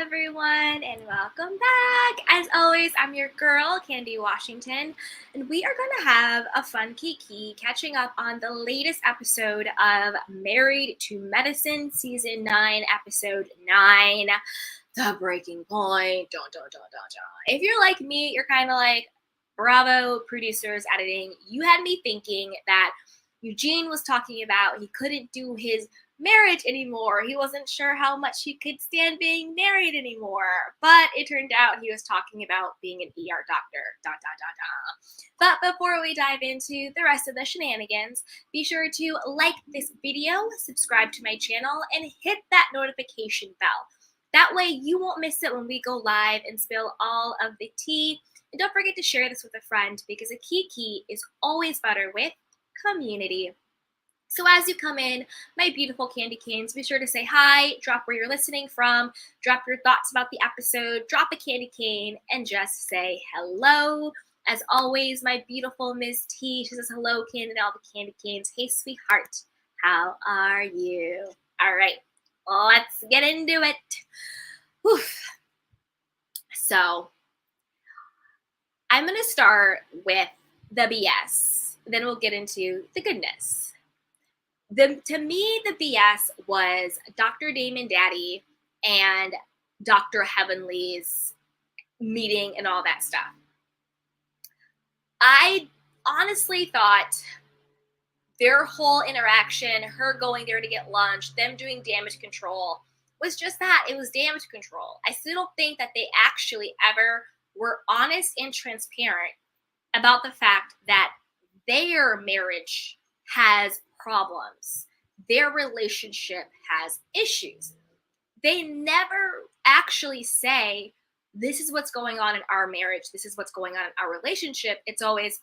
everyone, and welcome back. As always, I'm your girl, Candy Washington, and we are going to have a fun kiki catching up on the latest episode of Married to Medicine, Season 9, Episode 9, The Breaking Point. If you're like me, you're kind of like, bravo, producers, editing. You had me thinking that Eugene was talking about he couldn't do his marriage anymore. He wasn't sure how much he could stand being married anymore. But it turned out he was talking about being an ER doctor. But before we dive into the rest of the shenanigans, be sure to like this video, subscribe to my channel, and hit that notification bell. That way you won't miss it when we go live and spill all of the tea. And don't forget to share this with a friend because a kiki is always better with community. So as you come in, my beautiful candy canes, be sure to say hi, drop where you're listening from, drop your thoughts about the episode, drop a candy cane, and just say hello. As always, my beautiful Ms. T, she says hello, Candy, and all the candy canes. Hey, sweetheart, how are you? All right, let's get into it. Whew. So I'm going to start with the BS. Then we'll get into the goodness. To me, the BS was Dr. Damon Daddy and Dr. Heavenly's meeting and all that stuff. I honestly thought their whole interaction, her going there to get lunch, them doing damage control, was just that. It was damage control. I still don't think that they actually ever were honest and transparent about the fact that their marriage has problems. Their relationship has issues. They never actually say, this is what's going on in our marriage. This is what's going on in our relationship. It's always,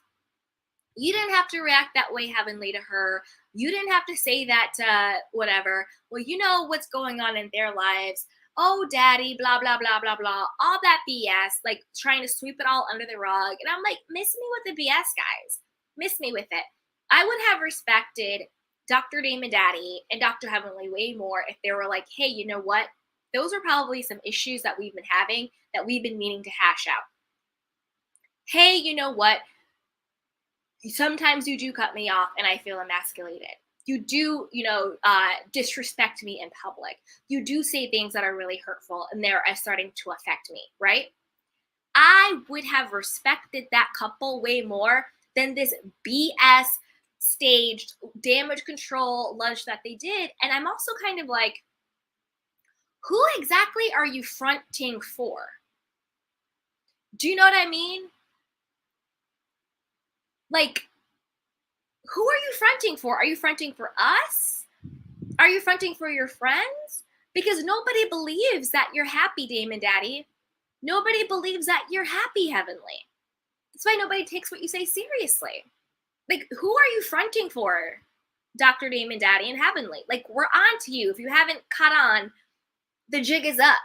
you didn't have to react that way, Heavenly, to her. You didn't have to say that to whatever. Well, you know what's going on in their lives. Oh, daddy, blah, blah, blah, blah, blah. All that BS, like trying to sweep it all under the rug. And I'm like, miss me with the BS, guys. Miss me with it. I would have respected Dr. Damon Daddy and Dr. Heavenly way more if they were like, hey, you know what? Those are probably some issues that we've been having that we've been meaning to hash out. Hey, you know what? Sometimes you do cut me off and I feel emasculated. You do, disrespect me in public. You do say things that are really hurtful and they're starting to affect me, right? I would have respected that couple way more than this BS staged damage control lunch that they did. And I'm also kind of like, who exactly are you fronting for? Do you know what I mean? Like, who are you fronting for? Are you fronting for us? Are you fronting for your friends? Because nobody believes that you're happy, Damon Daddy. Nobody believes that you're happy, Heavenly. That's why nobody takes what you say seriously. Like, who are you fronting for, Dr. Damon Daddy and Heavenly? Like, we're on to you. If you haven't caught on, the jig is up.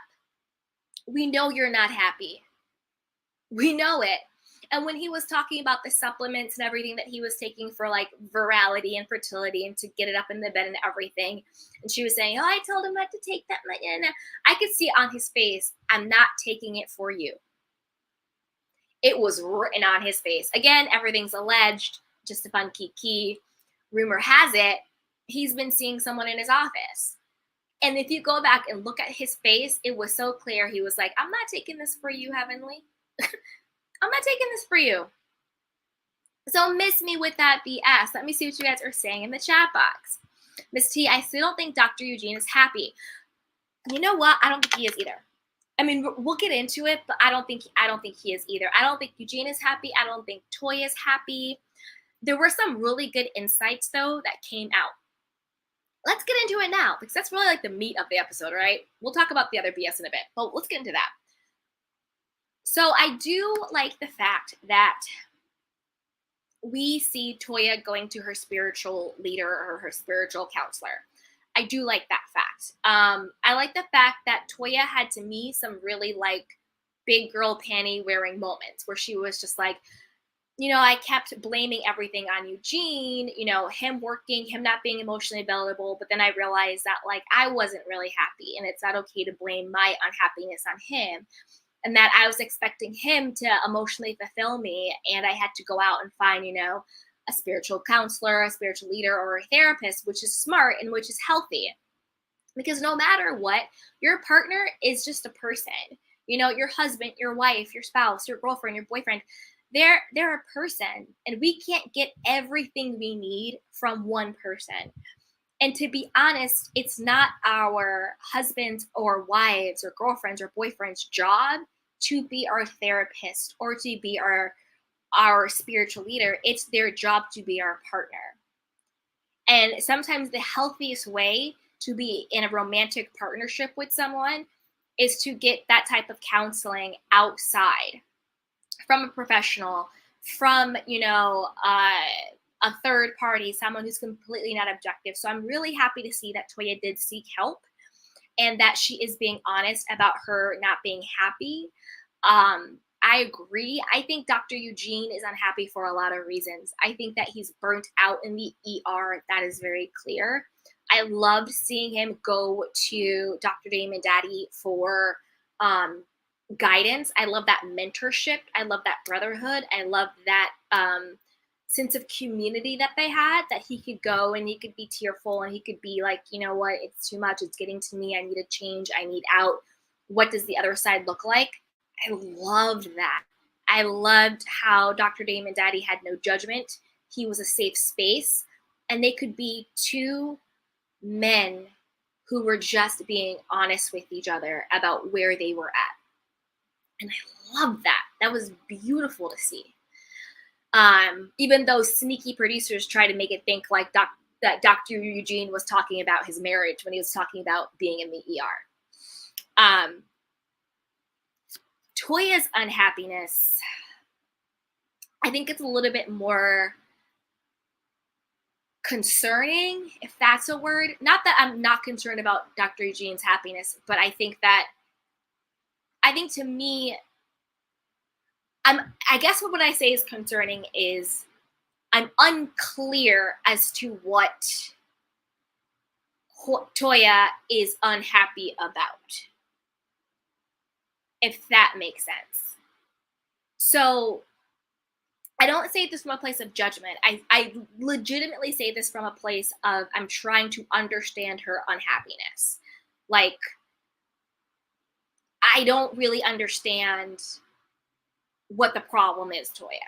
We know you're not happy. We know it. And when he was talking about the supplements and everything that he was taking for like virality and fertility and to get it up in the bed and everything, and she was saying, oh, I told him not to take that. And I could see on his face, I'm not taking it for you. It was written on his face. Again, everything's alleged, just a fun kiki. Rumor has it, he's been seeing someone in his office. And if you go back and look at his face, it was so clear. He was like, I'm not taking this for you, Heavenly. I'm not taking this for you. So miss me with that BS. Let me see what you guys are saying in the chat box. Miss T, I still don't think Dr. Eugene is happy. You know what? I don't think he is either. I mean, we'll get into it, but I don't think he is either. I don't think Eugene is happy. I don't think Toya is happy. There were some really good insights, though, that came out. Let's get into it now, because that's really like the meat of the episode, right? We'll talk about the other BS in a bit, but let's get into that. So I do like the fact that we see Toya going to her spiritual leader or her spiritual counselor. I do like that fact. I like the fact that Toya had, to me, some really like big girl panty wearing moments where she was just like, I kept blaming everything on Eugene, him working, him not being emotionally available. But then I realized that, like, I wasn't really happy, and it's not okay to blame my unhappiness on him. And that I was expecting him to emotionally fulfill me, and I had to go out and find, a spiritual counselor, a spiritual leader, or a therapist, which is smart and which is healthy. Because no matter what, your partner is just a person. Your husband, your wife, your spouse, your girlfriend, your boyfriend, they're a person, and we can't get everything we need from one person. And to be honest, it's not our husbands or wives or girlfriends or boyfriends' job to be our therapist or to be our spiritual leader. It's their job to be our partner. And sometimes the healthiest way to be in a romantic partnership with someone is to get that type of counseling outside from a professional, from, a third party, someone who's completely not objective. So I'm really happy to see that Toya did seek help and that she is being honest about her not being happy. I agree. I think Dr. Eugene is unhappy for a lot of reasons. I think that he's burnt out in the ER. That is very clear. I loved seeing him go to Dr. Damon Daddy for guidance. I love that mentorship. I love that brotherhood. I love that sense of community that they had, that he could go and he could be tearful and he could be like, you know what, it's too much. It's getting to me. I need a change. I need out. What does the other side look like? I loved that. I loved how Dr. Damon Daddy had no judgment. He was a safe space, and they could be two men who were just being honest with each other about where they were at. And I love that. That was beautiful to see. Even though sneaky producers try to make it think like that Dr. Eugene was talking about his marriage when he was talking about being in the ER. Toya's unhappiness, I think it's a little bit more concerning, if that's a word. Not that I'm not concerned about Dr. Eugene's happiness, but I think to me, I guess what I say is concerning is I'm unclear as to what Toya is unhappy about, if that makes sense. So I don't say this from a place of judgment. I legitimately say this from a place of I'm trying to understand her unhappiness. Like, I don't really understand what the problem is, Toya.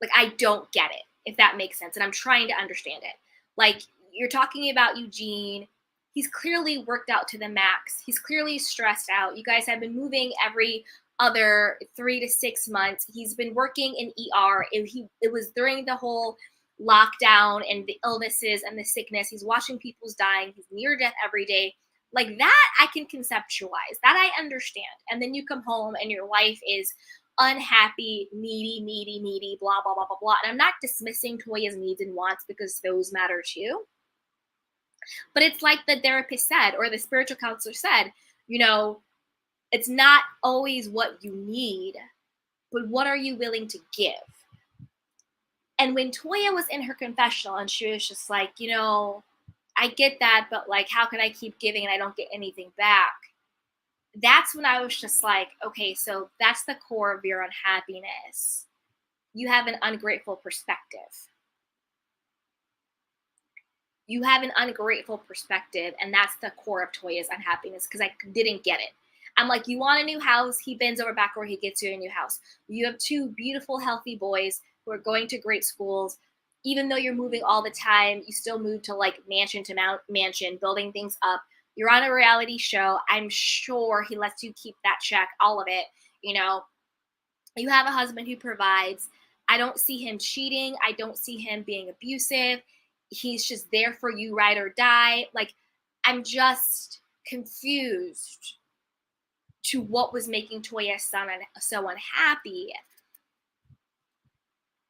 Like, I don't get it, if that makes sense. And I'm trying to understand it. Like, you're talking about Eugene. He's clearly worked out to the max. He's clearly stressed out. You guys have been moving every other 3 to 6 months. He's been working in ER. It was during the whole lockdown and the illnesses and the sickness. He's watching people's dying. He's near death every day. Like, that I can conceptualize. That I understand. And then you come home and your wife is unhappy, needy, blah, blah, blah, blah, blah. And I'm not dismissing Toya's needs and wants, because those matter too. But it's like the therapist said, or the spiritual counselor said, it's not always what you need, but what are you willing to give? And when Toya was in her confessional and she was just like, I get that, but like, how can I keep giving and I don't get anything back? That's when I was just like, okay, so that's the core of your unhappiness. You have an ungrateful perspective. You have an ungrateful perspective, and that's the core of Toya's unhappiness, because I didn't get it. I'm like, you want a new house? He bends over backward, he gets you a new house. You have 2 beautiful, healthy boys who are going to great schools. Even though you're moving all the time, you still move to like mansion to mansion, building things up. You're on a reality show. I'm sure he lets you keep that check, all of it. You have a husband who provides. I don't see him cheating. I don't see him being abusive. He's just there for you, ride or die. Like, I'm just confused to what was making Toya so unhappy.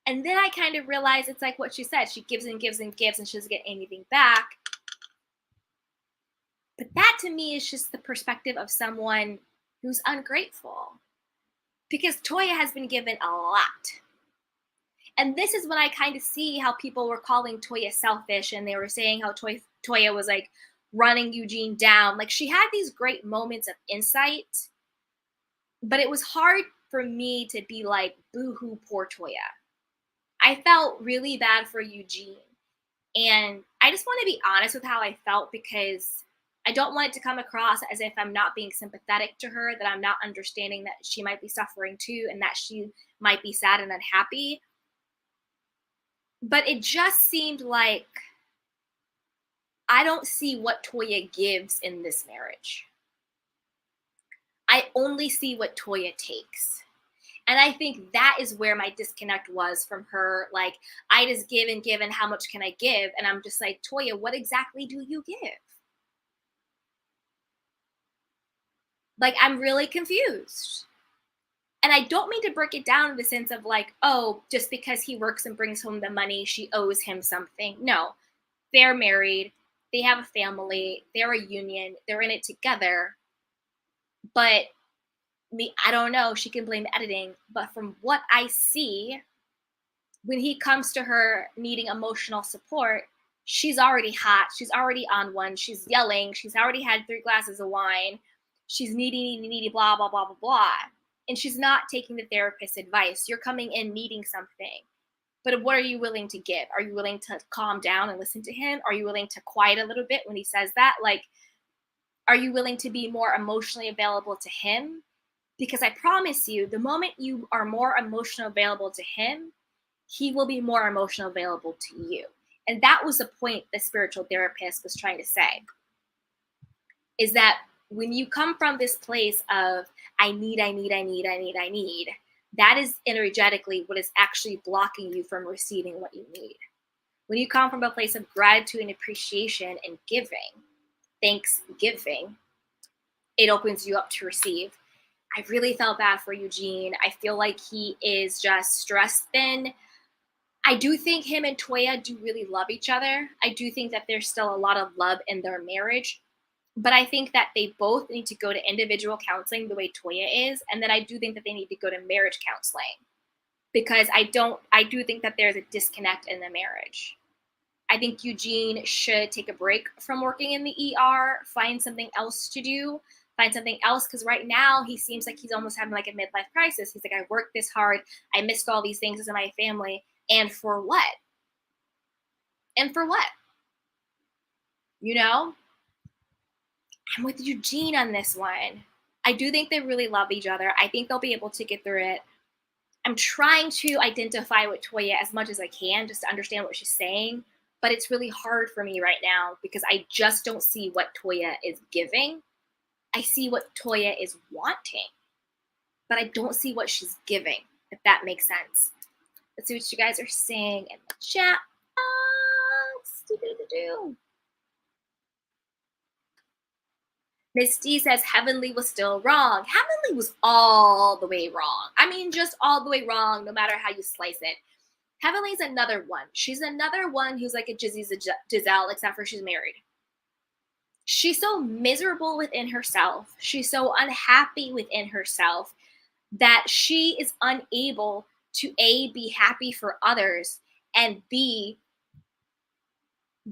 And then I kind of realized it's like what she said. She gives and gives and gives, and she doesn't get anything back. But that to me is just the perspective of someone who's ungrateful. Because Toya has been given a lot. And this is when I kind of see how people were calling Toya selfish, and they were saying how Toya was like running Eugene down. Like, she had these great moments of insight, but it was hard for me to be like, boo hoo, poor Toya. I felt really bad for Eugene. And I just want to be honest with how I felt, because I don't want it to come across as if I'm not being sympathetic to her, that I'm not understanding that she might be suffering too, and that she might be sad and unhappy. But it just seemed like I don't see what Toya gives in this marriage. I only see what Toya takes. And I think that is where my disconnect was from her. Like, I just give and give, and how much can I give? And I'm just like, Toya, what exactly do you give? Like, I'm really confused. And I don't mean to break it down in the sense of like, oh, just because he works and brings home the money, she owes him something. No, they're married. They have a family. They're a union. They're in it together. But I don't know. She can blame editing. But from what I see, when he comes to her needing emotional support, she's already hot. She's already on one. She's yelling. She's already had 3 glasses of wine. She's needy, blah, blah, blah, blah, blah. And she's not taking the therapist's advice. You're coming in needing something. But what are you willing to give? Are you willing to calm down and listen to him? Are you willing to quiet a little bit when he says that? Like, are you willing to be more emotionally available to him? Because I promise you, the moment you are more emotionally available to him, he will be more emotionally available to you. And that was the point the spiritual therapist was trying to say, is that when you come from this place of, I need, that is energetically what is actually blocking you from receiving what you need. When you come from a place of gratitude and appreciation and giving, thanksgiving, it opens you up to receive. I really felt bad for Eugene. I feel like he is just stress thin. I do think him and Toya do really love each other. I do think that there's still a lot of love in their marriage. But I think that they both need to go to individual counseling the way Toya is. And then I do think that they need to go to marriage counseling, because I do think that there's a disconnect in the marriage. I think Eugene should take a break from working in the ER, find something else to do, because right now he seems like he's almost having like a midlife crisis. He's like, I worked this hard. I missed all these things in my family. And for what? And for what? You know? I'm with Eugene on this one. I do think they really love each other. I think they'll be able to get through it. I'm trying to identify with Toya as much as I can, just to understand what she's saying. But it's really hard for me right now, because I just don't see what Toya is giving. I see what Toya is wanting, but I don't see what she's giving, if that makes sense. Let's see what you guys are saying in the chat. Miss D says Heavenly was still wrong. Heavenly was all the way wrong. I mean, just all the way wrong, no matter how you slice it. Heavenly's another one. She's another one who's like a Giselle, except for she's married. She's so miserable within herself. She's so unhappy within herself that she is unable to A, be happy for others, and B,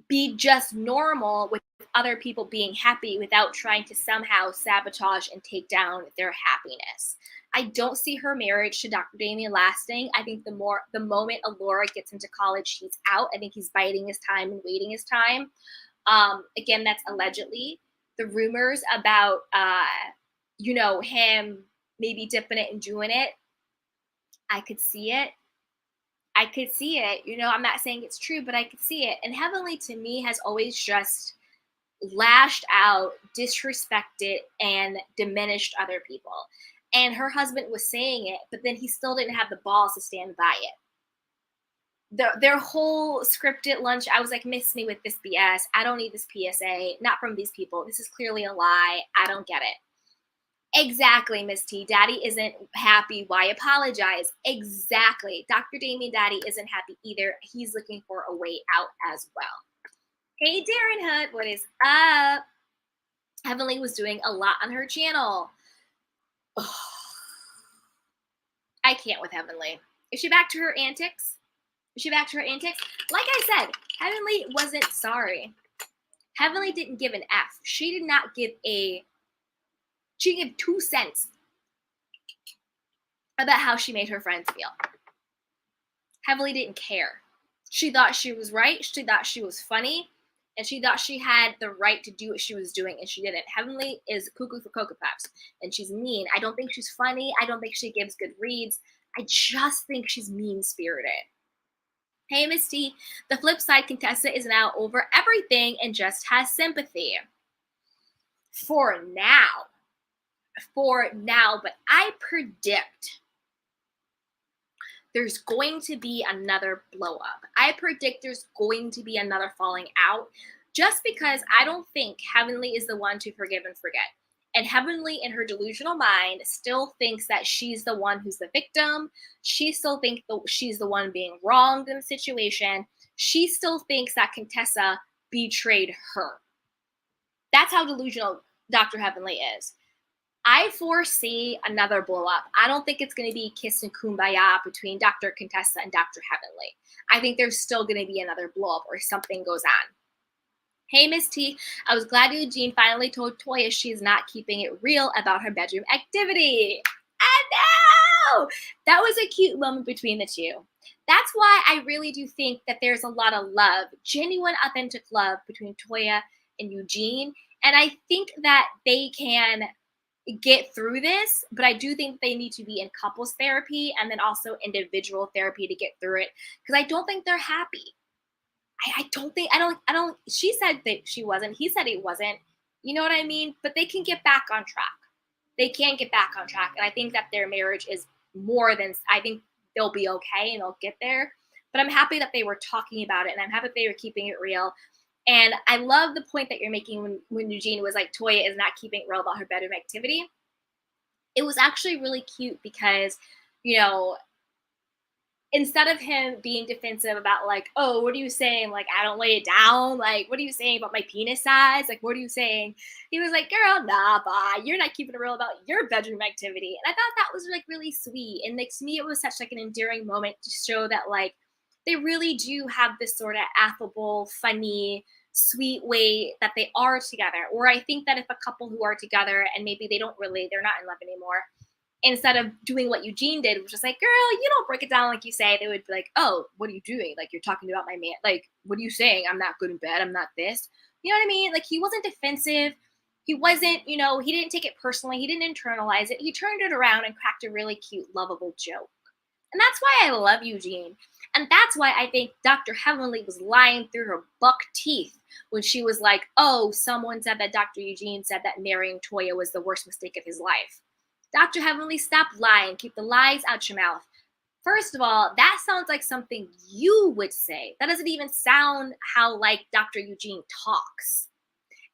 be just normal with other people being happy without trying to somehow sabotage and take down their happiness. I don't see her marriage to Dr. Damien lasting. I think the moment Alora gets into college, he's out. I think he's biding his time and waiting his time. Again, that's allegedly. The rumors about, him maybe dipping it and doing it, I could see it. I'm not saying it's true, but I could see it. And Heavenly, to me, has always just lashed out, disrespected, and diminished other people. And her husband was saying it, but then he still didn't have the balls to stand by it. Their whole scripted lunch, I was like, miss me with this BS. I don't need this PSA. Not from these people. This is clearly a lie. I don't get it. Exactly, Miss T. Daddy isn't happy. Why apologize? Exactly. Dr. Damien Daddy isn't happy either. He's looking for a way out as well. Hey, Darren Hood, what is up? Heavenly was doing a lot on her channel. Oh, I can't with Heavenly. Is she back to her antics? Is she back to her antics? Like I said, Heavenly wasn't sorry. Heavenly didn't give an F. She did not give she gave 2 cents about how she made her friends feel. Heavenly didn't care. She thought she was right. She thought she was funny. And she thought she had the right to do what she was doing, and she didn't. Heavenly is cuckoo for Cocoa Puffs, and she's mean. I don't think she's funny. I don't think she gives good reads. I just think she's mean-spirited. Hey, Miss T, the flip side, Contessa is now over everything and just has sympathy. For now. But I predict there's going to be another blow up. I predict there's going to be another falling out, just because I don't think Heavenly is the one to forgive and forget. And Heavenly, in her delusional mind, still thinks that she's the one who's the victim. She still thinks she's the one being wronged in the situation. She still thinks that Contessa betrayed her. That's how delusional Dr. Heavenly is. I foresee another blow up. I don't think it's going to be kiss and kumbaya between Dr. Contessa and Dr. Heavenly. I think there's still going to be another blow up or something goes on. Hey, Miss T, I was glad Eugene finally told Toya she's not keeping it real about her bedroom activity. I know! That was a cute moment between the two. That's why I really do think that there's a lot of love, genuine, authentic love between Toya and Eugene. And I think that they can get through this, but I do think they need to be in couples therapy and then also individual therapy to get through it, because I don't think they're happy. I don't, she said that she wasn't, he said he wasn't, you know what I mean? But they can get back on track. They can get back on track. And I think that their marriage is more than, I think they'll be okay and they'll get there. But I'm happy that they were talking about it, and I'm happy that they were keeping it real. And I love the point that you're making when Eugene was like, Toya is not keeping it real about her bedroom activity. It was actually really cute because, you know, instead of him being defensive about like, oh, what are you saying? Like, I don't lay it down. Like, what are you saying about my penis size? Like, what are you saying? He was like, girl, nah, bye. You're not keeping it real about your bedroom activity. And I thought that was like really sweet. And like to me, it was such like an endearing moment to show that like they really do have this sort of affable, funny, sweet way that they are together. Or I think that if a couple who are together and maybe they're not in love anymore, instead of doing what Eugene did, which was like, girl, you don't break it down like you say, they would be like, oh, what are you doing? Like, you're talking about my man. Like, what are you saying? I'm not good in bed. I'm not this. You know what I mean? Like, he wasn't defensive. He wasn't, you know, he didn't take it personally. He didn't internalize it. He turned it around and cracked a really cute, lovable joke. And that's why I love Eugene. And that's why I think Dr. Heavenly was lying through her buck teeth when she was like, oh, someone said that Dr. Eugene said that marrying Toya was the worst mistake of his life. Dr. Heavenly, stop lying. Keep the lies out your mouth. First of all, that sounds like something you would say. That doesn't even sound how like Dr. Eugene talks.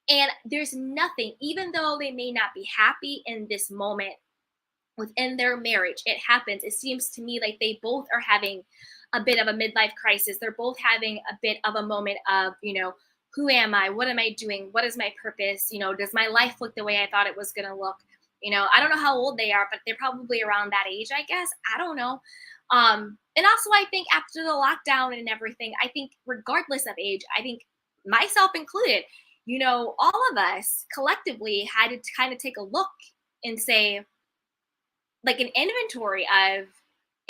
And there's nothing, even though they may not be happy in this moment within their marriage, it happens. It seems to me like they both are having a bit of a midlife crisis. They're both having a bit of a moment of, you know, who am I? What am I doing? What is my purpose? You know, does my life look the way I thought it was going to look? You know, I don't know how old they are, but they're probably around that age, I guess. I don't know. And also, I think after the lockdown and everything, I think regardless of age, I think myself included, you know, all of us collectively had to kind of take a look and say, like an inventory of,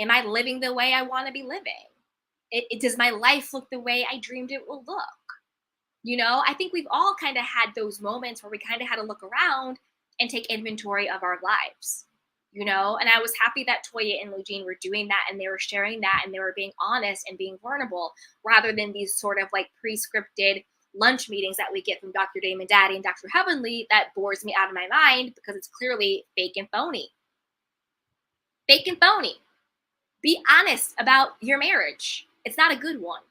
am I living the way I want to be living? Does my life look the way I dreamed it will look? You know, I think we've all kind of had those moments where we kind of had to look around and take inventory of our lives, you know? And I was happy that Toya and Eugene were doing that, and they were sharing that, and they were being honest and being vulnerable, rather than these sort of like pre-scripted lunch meetings that we get from Dr. Damon Daddy and Dr. Heavenly that bores me out of my mind because it's clearly fake and phony. Fake and phony. Be honest about your marriage. It's not a good one.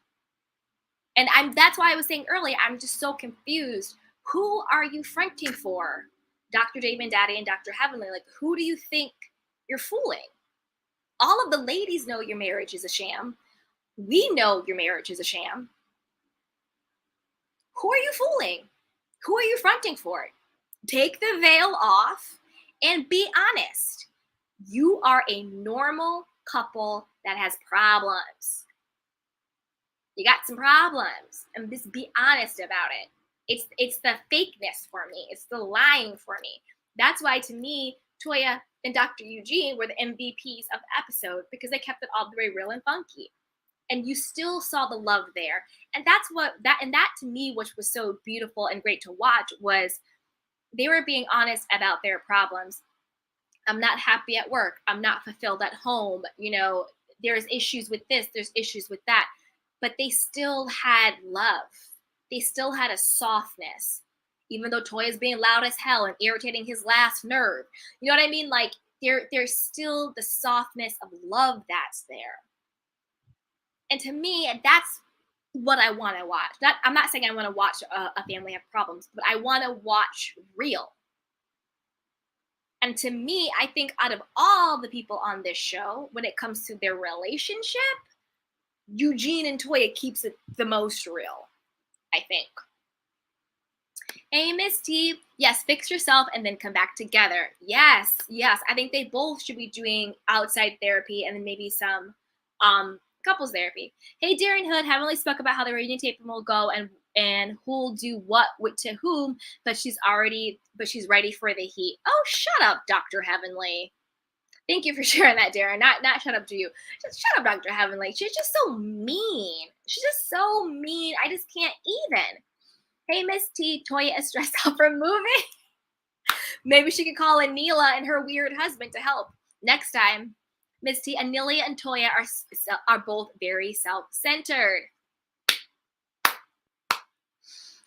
And that's why I was saying earlier, I'm just so confused. Who are you fronting for? Dr. Damon Daddy and Dr. Heavenly, like, who do you think you're fooling? All of the ladies know your marriage is a sham. We know your marriage is a sham. Who are you fooling? Who are you fronting for? Take the veil off and be honest. You are a normal couple that has problems. You got some problems, and just be honest about it. It's the fakeness for me. It's the lying for me. That's why, to me, Toya and Dr. Eugene were the MVPs of the episode, because they kept it all the way real and funky. And you still saw the love there. And that to me, which was so beautiful and great to watch, was they were being honest about their problems. I'm not happy at work. I'm not fulfilled at home. There's issues with this, there's issues with that. But they still had love. They still had a softness. Even though Toya's being loud as hell and irritating his last nerve. You know what I mean? Like, there's still the softness of love that's there. And to me, that's what I want to watch. I'm not saying I want to watch a family have problems, but I want to watch real. And to me, I think out of all the people on this show, when it comes to their relationship, Eugene and Toya keeps it the most real, I think. Hey, Miss T. Yes, fix yourself and then come back together. Yes. I think they both should be doing outside therapy and then maybe some couples therapy. Hey, Darren Hood, Heavenly spoke about how the reunion tape will go and who'll do what to whom, but she's ready for the heat. Oh, shut up, Dr. Heavenly. Thank you for sharing that, Darren. Not shut up to you. Just shut up, Dr. Heavenly. She's just so mean. I just can't even. Hey, Miss T, Toya is stressed out from moving. Maybe she could call Anila and her weird husband to help. Next time, Miss T, Anelia and Toya are both very self-centered.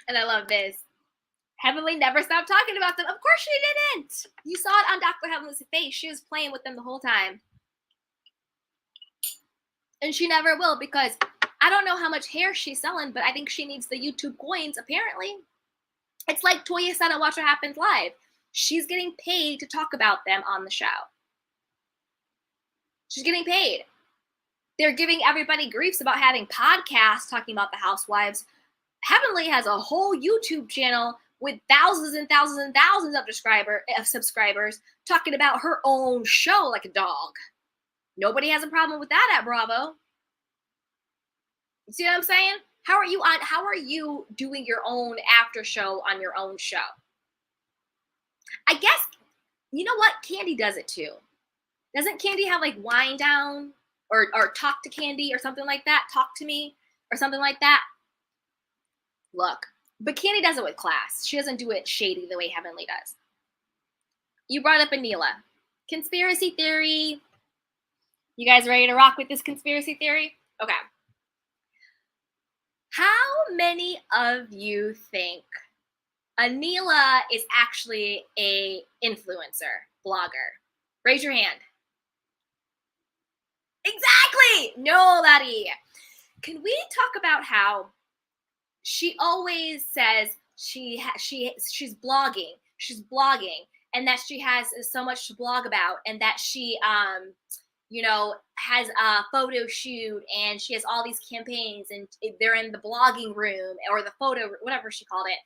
And I love this. Heavenly never stopped talking about them. Of course she didn't. You saw it on Dr. Heavenly's face. She was playing with them the whole time. And she never will, because I don't know how much hair she's selling, but I think she needs the YouTube coins, apparently. It's like Toya said on Watch What Happens Live. She's getting paid to talk about them on the show. She's getting paid. They're giving everybody griefs about having podcasts talking about the housewives. Heavenly has a whole YouTube channel with thousands and thousands and thousands of subscribers talking about her own show like a dog. Nobody has a problem with that at Bravo. You see what I'm saying? How are you doing your own after show on your own show? I guess, you know what? Candy does it too. Doesn't Candy have like Wind Down or Talk to Candy or something like that? Talk to Me or something like that? Look, but Candy does it with class. She doesn't do it shady the way Heavenly does. You brought up Anila. Conspiracy theory. You guys ready to rock with this conspiracy theory? Okay. How many of you think Anila is actually a influencer, blogger? Raise your hand. Exactly! Nobody. Can we talk about how she always says she's blogging. She's blogging, and that she has so much to blog about, and that she has a photo shoot, and she has all these campaigns, and they're in the blogging room or the photo, whatever she called it.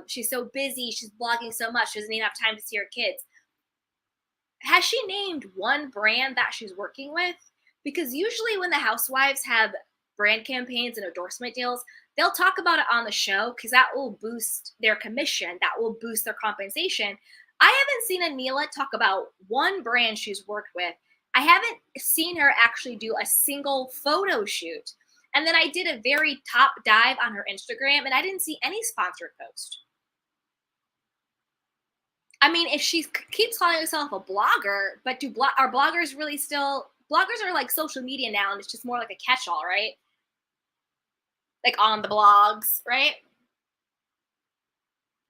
She's so busy. She's blogging so much. She doesn't even have time to see her kids. Has she named one brand that she's working with? Because usually when the housewives have brand campaigns and endorsement deals, they'll talk about it on the show because that will boost their commission. That will boost their compensation. I haven't seen Anila talk about one brand she's worked with. I haven't seen her actually do a single photo shoot. And then I did a very top dive on her Instagram, and I didn't see any sponsored post. I mean, if she keeps calling herself a blogger, but are bloggers really still... Bloggers are like social media now, and it's just more like a catch-all, right? Like on the blogs, right?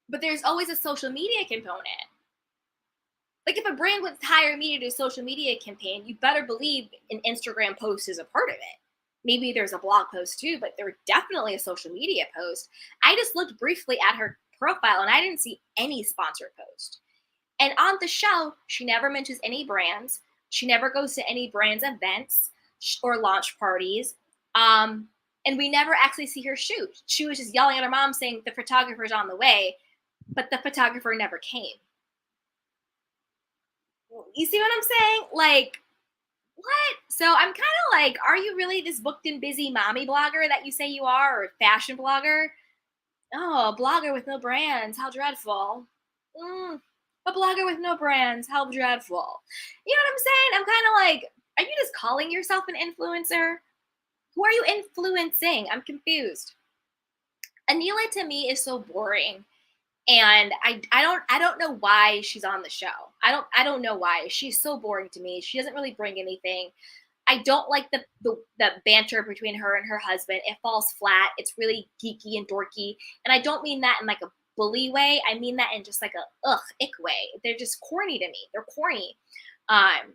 But there's always a social media component. Like if a brand would hire me to do a social media campaign, you better believe an Instagram post is a part of it. Maybe there's a blog post too, but there's definitely a social media post. I just looked briefly at her profile and I didn't see any sponsored post. And on the show, she never mentions any brands. She never goes to any brands' events or launch parties. And we never actually see her shoot. She was just yelling at her mom saying the photographer's on the way, but the photographer never came. You see what I'm saying? Like, What? So I'm kind of like, are you really this booked and busy mommy blogger that you say you are, or fashion blogger? Oh, a blogger with no brands. How dreadful. Mm, a blogger with no brands. How dreadful. You know what I'm saying? I'm kind of like, are you just calling yourself an influencer? Who are you influencing? I'm confused. Anila to me is so boring. And I don't know why she's on the show. I don't know why. She's so boring to me. She doesn't really bring anything. I don't like the banter between her and her husband. It falls flat. It's really geeky and dorky. And I don't mean that in like a bully way. I mean that in just like a ick way. They're just corny to me. They're corny. Um,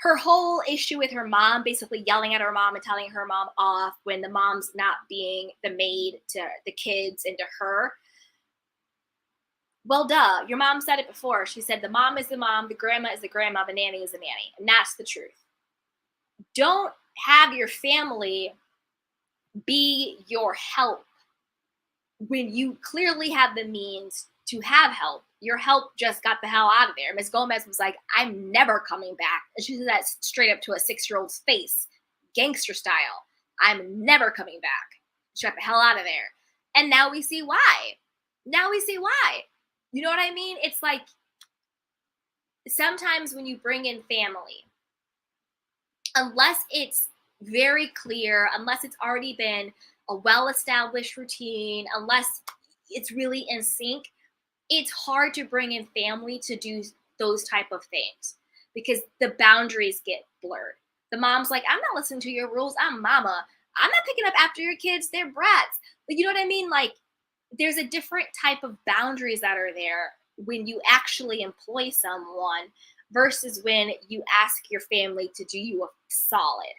her whole issue with her mom, basically yelling at her mom and telling her mom off when the mom's not being the maid to the kids and to her. Well, duh. Your mom said it before. She said the mom is the mom, the grandma is the grandma, the nanny is the nanny. And that's the truth. Don't have your family be your help when you clearly have the means to have help. Your help just got the hell out of there. Miss Gomez was like, I'm never coming back. And she said that straight up to a 6-year-old's face, gangster style. I'm never coming back. She got the hell out of there. And now we see why. Now we see why. You know what I mean? It's like sometimes when you bring in family, unless it's very clear, unless it's already been a well-established routine, unless it's really in sync, it's hard to bring in family to do those type of things because the boundaries get blurred. The mom's like, I'm not listening to your rules. I'm mama. I'm not picking up after your kids. They're brats. But you know what I mean? Like, there's a different type of boundaries that are there when you actually employ someone versus when you ask your family to do you a solid.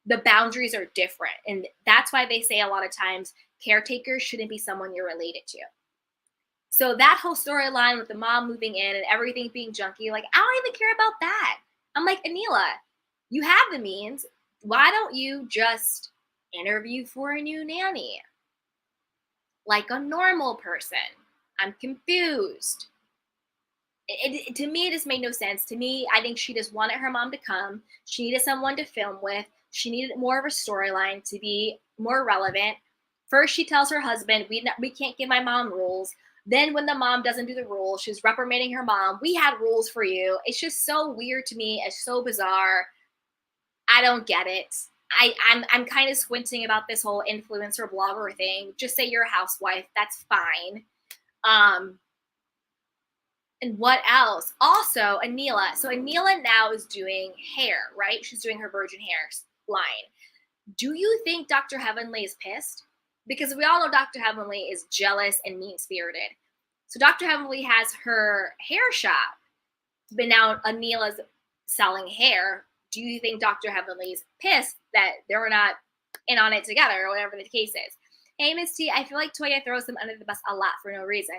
The boundaries are different. And that's why they say a lot of times caretakers shouldn't be someone you're related to. So that whole storyline with the mom moving in and everything being junky, like, I don't even care about that. I'm like, Anila, you have the means. Why don't you just interview for a new nanny? Like a normal person. I'm confused. To me, it just made no sense. To me, I think she just wanted her mom to come. She needed someone to film with. She needed more of a storyline to be more relevant. First, she tells her husband, we can't give my mom rules. Then when the mom doesn't do the rules, she's reprimanding her mom. We had rules for you. It's just so weird to me. It's so bizarre. I don't get it. I'm kind of squinting about this whole influencer blogger thing. Just say you're a housewife. That's fine. And what else? Also, Anila. So Anila now is doing hair, right? She's doing her virgin hair line. Do you think Dr. Heavenly is pissed? Because we all know Dr. Heavenly is jealous and mean-spirited. So Dr. Heavenly has her hair shop, but now Anila's selling hair. Do you think Dr. Heavenly's pissed that they're not in on it together or whatever the case is? Hey, Miss T, I feel like Toya throws them under the bus a lot for no reason.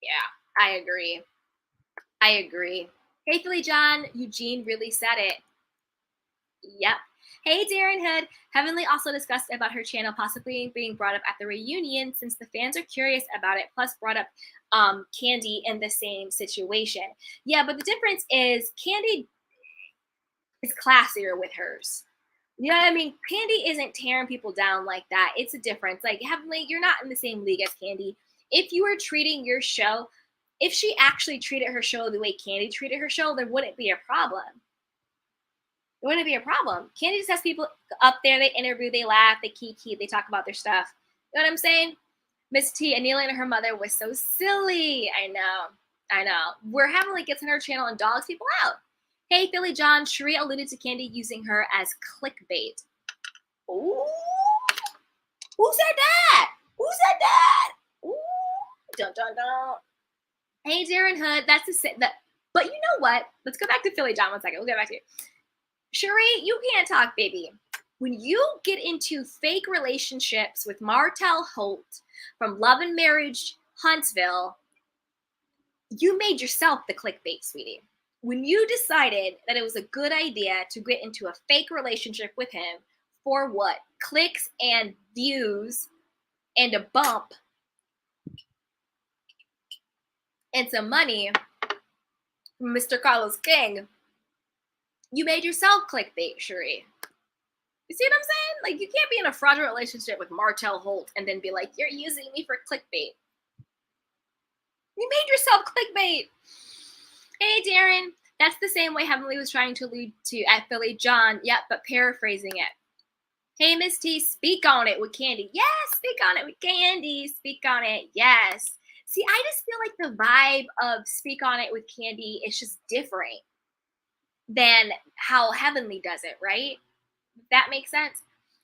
Yeah, I agree. I agree. Hey, Philly John, Eugene really said it. Yep. Hey, Darren Hood. Heavenly also discussed about her channel possibly being brought up at the reunion since the fans are curious about it, plus brought up Candy in the same situation. Yeah, but the difference is Candy is classier with hers. You know what I mean? Candy isn't tearing people down like that. It's a difference. Like, Heavenly, you're not in the same league as Candy. If you were treating your show, if she actually treated her show the way Candy treated her show, there wouldn't be a problem. It wouldn't be a problem. Candy just has people up there, they interview, they laugh, they kiki, they talk about their stuff. You know what I'm saying? Miss T, Anila and her mother was so silly. I know. Where Heavenly gets on her channel and dogs people out. Hey, Philly John, Sheree alluded to Candy using her as clickbait. Ooh. Who said that? Who said that? Ooh. Dun, dun, dun. Hey, Darren Hood, that's the same. But you know what? Let's go back to Philly John 1 second. We'll get back to you. Sheree, you can't talk, baby. When you get into fake relationships with Martell Holt from Love and Marriage Huntsville, you made yourself the clickbait, sweetie. When you decided that it was a good idea to get into a fake relationship with him for what? Clicks and views and a bump and some money from Mr. Carlos King. You made yourself clickbait, Cherie. You see what I'm saying? Like, you can't be in a fraudulent relationship with Martell Holt and then be like, you're using me for clickbait. You made yourself clickbait. Hey, Darren. That's the same way Heavenly was trying to allude to at Philly John. Yep, but paraphrasing it. Hey, Miss T, speak on it with Candy. Yes, speak on it with Candy. Speak on it. Yes. See, I just feel like the vibe of speak on it with Candy is just different than how Heavenly does it, right? That makes sense.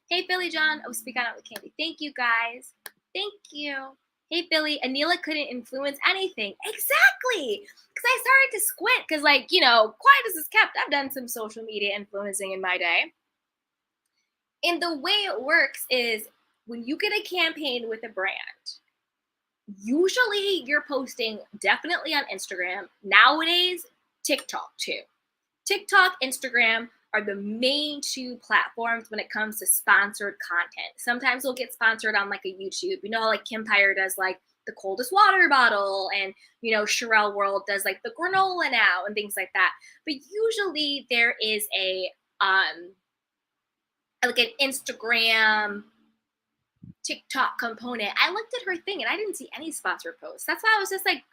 Hey, Billy John. Oh, speak on it with Candy. Thank you, guys. Thank you. Hey, Billy. Anila couldn't influence anything. Exactly. Because I started to squint because, like, quiet as it's kept. I've done some social media influencing in my day. And the way it works is when you get a campaign with a brand, usually you're posting definitely on Instagram. Nowadays, TikTok too. TikTok, Instagram are the main two platforms when it comes to sponsored content. Sometimes we'll get sponsored on like a YouTube. You know how like Kim Pyre does like the coldest water bottle, and Sherelle World does like the granola now and things like that. But usually there is a like an Instagram TikTok component. I looked at her thing and I didn't see any sponsored posts. That's why I was just like,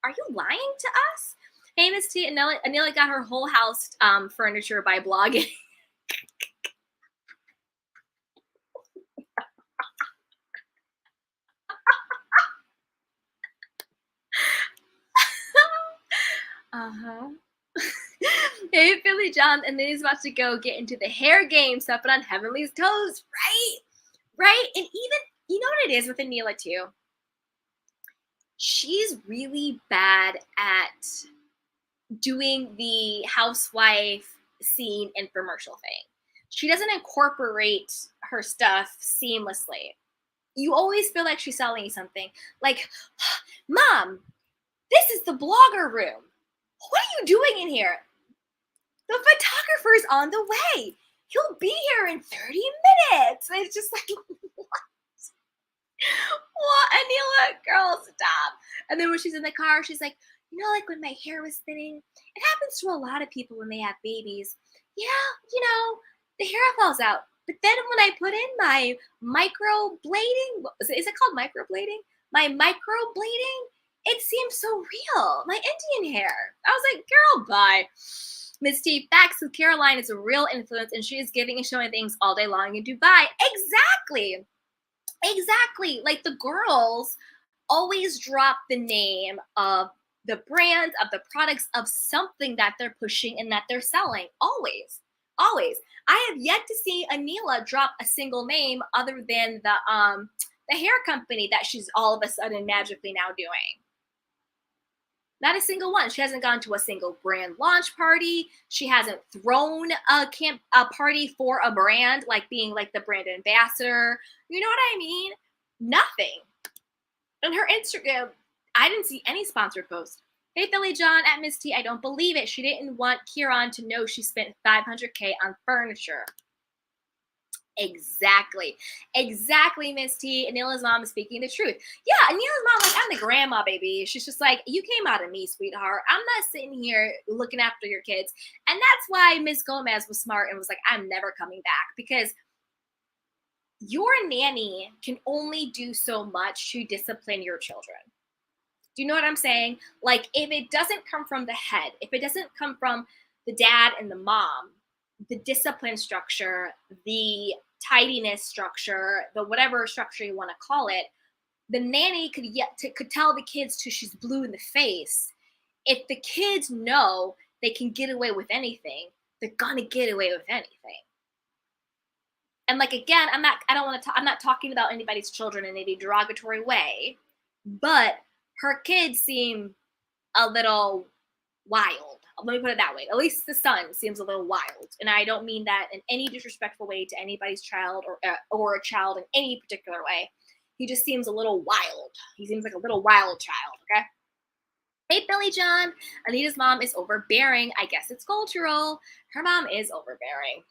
are you lying to us? Hey, Miss T, Anila got her whole house furniture by blogging. Uh-huh. Hey, Philly John, and then he's about to go get into the hair game, stepping on Heavenly's toes, right? Right? And even, you know what it is with Anila too? She's really bad at doing the housewife scene infomercial thing. She doesn't incorporate her stuff seamlessly. You always feel like she's selling you something. Like, Mom, this is the blogger room. What are you doing in here? The photographer's on the way. He'll be here in 30 minutes. And it's just like, what? What? Anila, girl, stop. And then when she's in the car, she's like, like when my hair was thinning, it happens to a lot of people when they have babies. Yeah, the hair falls out. But then when I put in my microblading, is it called microblading? My microblading, it seems so real. My Indian hair. I was like, girl, bye. Miss T, facts with Caroline is a real influence, and she is giving and showing things all day long in Dubai. Exactly. Exactly. Like the girls always drop the name of the brands, of the products, of something that they're pushing and that they're selling. Always. Always. I have yet to see Anila drop a single name other than the hair company that she's all of a sudden magically now doing. Not a single one. She hasn't gone to a single brand launch party. She hasn't thrown a party for a brand, like being like the brand ambassador. You know what I mean? Nothing. On her Instagram, I didn't see any sponsored post. Hey, Philly John at Miss T, I don't believe it. She didn't want Kieran to know she spent $500K on furniture. Exactly. Exactly, Miss T. Anila's mom is speaking the truth. Yeah, Anila's mom, like, I'm the grandma, baby. She's just like, you came out of me, sweetheart. I'm not sitting here looking after your kids. And that's why Miss Gomez was smart and was like, I'm never coming back, because your nanny can only do so much to discipline your children. Do you know what I'm saying? Like, if it doesn't come from the head, if it doesn't come from the dad and the mom, the discipline structure, the tidiness structure, the whatever structure you want to call it, the nanny could tell the kids till she's blue in the face. If the kids know they can get away with anything, they're gonna get away with anything. And like, again, I'm not talking about anybody's children in any derogatory way, but her kids seem a little wild. Let me put it that way. At least the son seems a little wild, and I don't mean that in any disrespectful way to anybody's child or a child in any particular way. He just seems a little wild. He seems like a little wild child. Okay. Hey, Billy John. Anita's mom is overbearing. I guess it's cultural. Her mom is overbearing.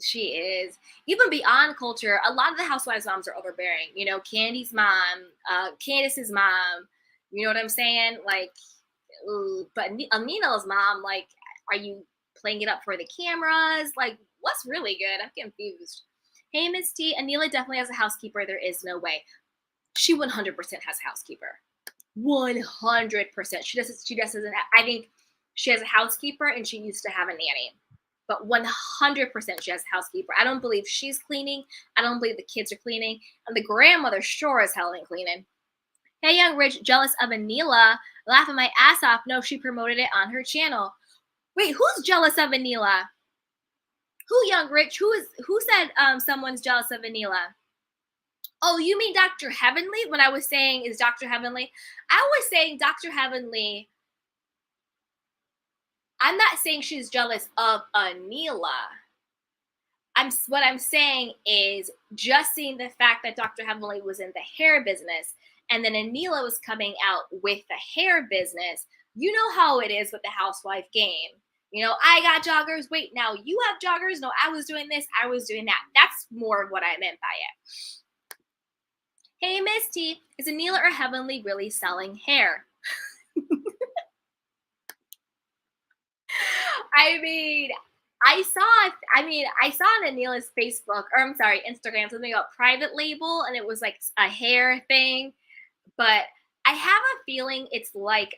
She is. Even beyond culture, a lot of the housewives' moms are overbearing. Candy's mom, Candace's mom. You know what I'm saying? Like, but Amina's mom, like, are you playing it up for the cameras? Like, what's really good? I'm confused. Hey, Miss T, Anila definitely has a housekeeper. There is no way. She 100% has a housekeeper. 100%. She just doesn't have, I think she has a housekeeper and she used to have a nanny. But 100% she has a housekeeper. I don't believe she's cleaning. I don't believe the kids are cleaning. And the grandmother sure as hell ain't cleaning. Hey, Young Rich, jealous of Anila. Laughing my ass off. No, she promoted it on her channel. Wait, who's jealous of Anila? Who, Young Rich? Who said someone's jealous of Anila? Oh, you mean Dr. Heavenly? When I was saying is Dr. Heavenly, I was saying Dr. Heavenly. I'm not saying she's jealous of Anila. What I'm saying is just seeing the fact that Dr. Heavenly was in the hair business and then Anila was coming out with the hair business. You know how it is with the housewife game. You know, I got joggers. Wait, now you have joggers. No, I was doing this. I was doing that. That's more of what I meant by it. Hey, Miss T, is Anila or Heavenly really selling hair? I saw on Anila's Facebook, or I'm sorry, Instagram, something about private label, and it was like a hair thing. But I have a feeling it's like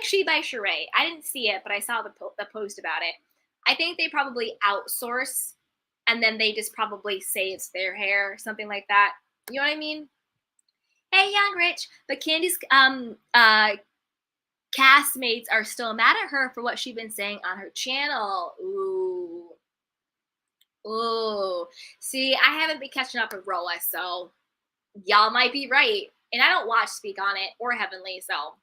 She by Sheree. I didn't see it, but I saw the post about it. I think they probably outsource, and then they just probably say it's their hair, something like that. You know what I mean? Hey, Young Rich, but Candy's castmates are still mad at her for what she's been saying on her channel. Ooh. See, I haven't been catching up with Rolla, so y'all might be right. And I don't watch Speak on It or Heavenly, so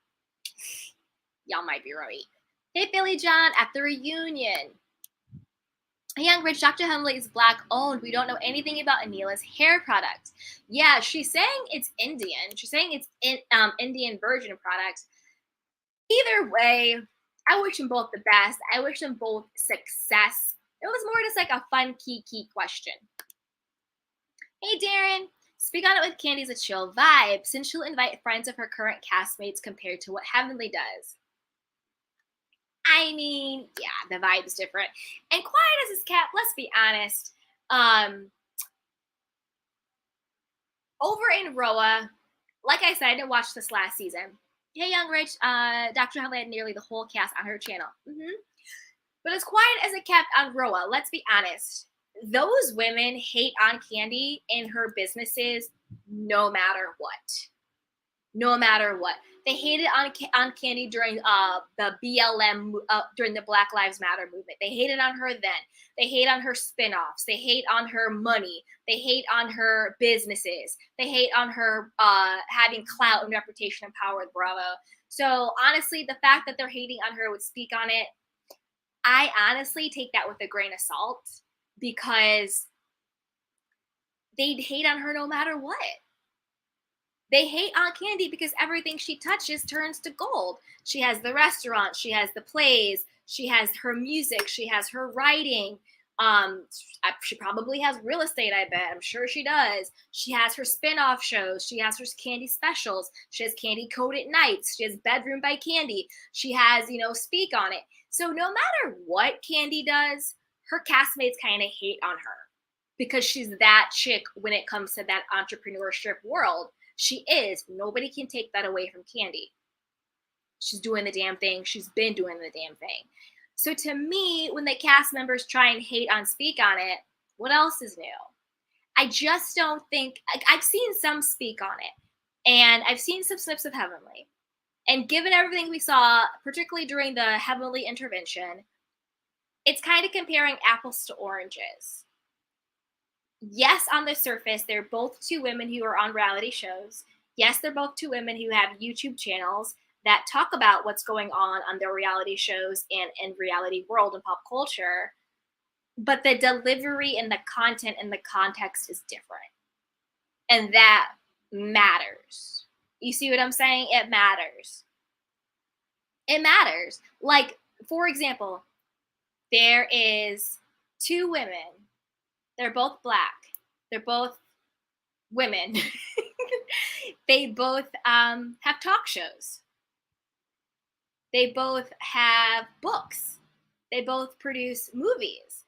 y'all might be right. Hey, Billy John, at the reunion. Young Rich, Dr. Heavenly is black owned. We don't know anything about Anila's hair product. Yeah, she's saying it's Indian. She's saying it's Indian virgin product. Either way, I wish them both the best. I wish them both success. It was more just like a fun key question. Hey, Darren. Speak on It with Candy's a chill vibe, since she'll invite friends of her current castmates compared to what Heavenly does. I mean, yeah, the vibe's different. And quiet as his cat, let's be honest. Over in Roa, like I said, I didn't watch this last season. Hey, Young Rich, Dr. Heavenly had nearly the whole cast on her channel. But as quiet as it kept on Roa, let's be honest. Those women hate on Candy and her businesses no matter what. No matter what. They hated on Candy during the BLM, during the Black Lives Matter movement. They hated on her then. They hate on her spinoffs. They hate on her money. They hate on her businesses. They hate on her having clout and reputation and power with Bravo. So honestly, the fact that they're hating on her would Speak on It, I honestly take that with a grain of salt because they'd hate on her no matter what. They hate on Candy because everything she touches turns to gold. She has the restaurant, she has the plays, she has her music, she has her writing. She probably has real estate, I bet. I'm sure she does. She has her spin-off shows. She has her Candy specials. She has Candy Coded Nights. She has Bedroom by Candy. She has, Speak on It. So no matter what Candy does, her castmates kind of hate on her because she's that chick when it comes to that entrepreneurship world. She is. Nobody can take that away from Candy. She's doing the damn thing. She's been doing the damn thing. So to me, when the cast members try and hate on Speak on It, what else is new? I just don't think, I've seen some Speak on It, and I've seen some snips of Heavenly. And given everything we saw, particularly during the Heavenly intervention, it's kind of comparing apples to oranges. Yes, on the surface, they're both two women who are on reality shows. Yes, they're both two women who have YouTube channels that talk about what's going on their reality shows and in reality world and pop culture. But the delivery and the content and the context is different. And that matters. You see what I'm saying? It matters. It matters. Like, for example, there is two women. They're both black. They're both women. They both have talk shows. They both have books. they both produce movies.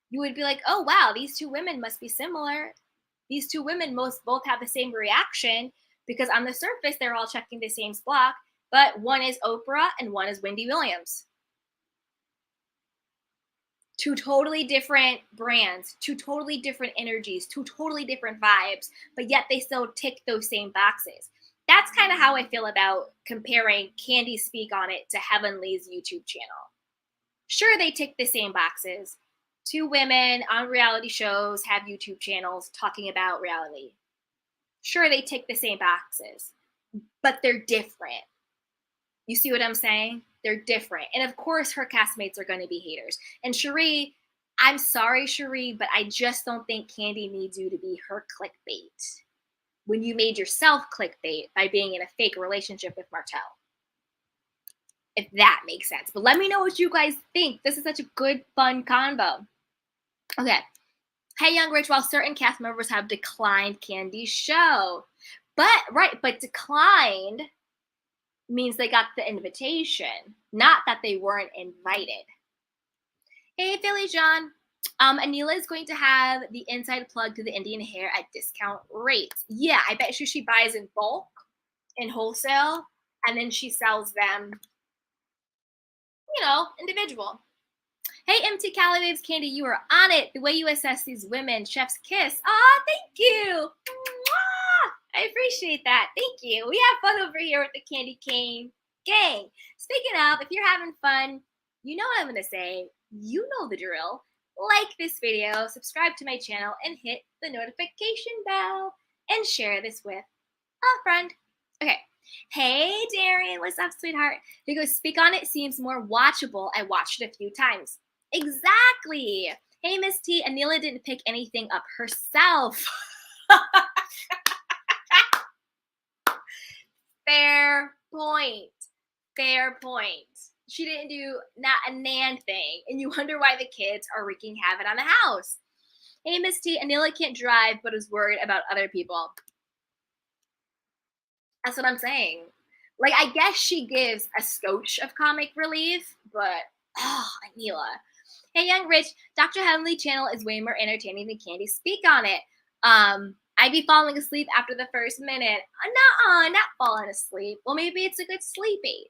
You would be like, oh wow, these two women must be similar. These two women most both have the same reaction because on the surface they're all checking the same block, but one is Oprah and one is Wendy Williams. Two totally different brands, two totally different energies, two totally different vibes, but yet they still tick those same boxes. That's kind of how I feel about comparing Candy Speak On It to Heavenly's YouTube channel. Sure, they tick the same boxes. Two women on reality shows have YouTube channels talking about reality. Sure, they tick the same boxes, but they're different. You see what I'm saying? They're different. And of course, her castmates are going to be haters. And Cherie, I'm sorry, Cherie, but I just don't think Candy needs you to be her clickbait when you made yourself clickbait by being in a fake relationship with Martell. If that makes sense. But let me know what you guys think. This is such a good, fun combo. Okay. Hey, Young Rich, while certain cast members have declined Candy's show. But declined means they got the invitation, not that they weren't invited. Hey, Philly John. Anila is going to have the inside plug to the Indian hair at discount rates. Yeah, I bet she buys in bulk, in wholesale, and then she sells them, individual. Hey, MT Calibabe's Candy, you are on it. The way you assess these women, chef's kiss. Aw, thank you. Mwah! I appreciate that. Thank you. We have fun over here with the Candy Cane gang. Speaking of, if you're having fun, you know what I'm going to say. You know the drill. Like this video, subscribe to my channel, and hit the notification bell. And share this with a friend. Okay. Hey, Darian. What's up, sweetheart? He goes, Speak On It seems more watchable. I watched it a few times. Exactly. Hey, Miss T, Anila didn't pick anything up herself. Fair point. Fair point. She didn't do not a nan thing, and you wonder why the kids are wreaking havoc on the house. Hey, Miss T, Anila can't drive, but is worried about other people. That's what I'm saying. Like, I guess she gives a scotch of comic relief, but, Anila. Hey, Young Rich, Dr. Heavenly channel is way more entertaining than Candy Speak On It. I'd be falling asleep after the first minute. Nuh-uh, not falling asleep. Well, maybe it's a good sleep aid.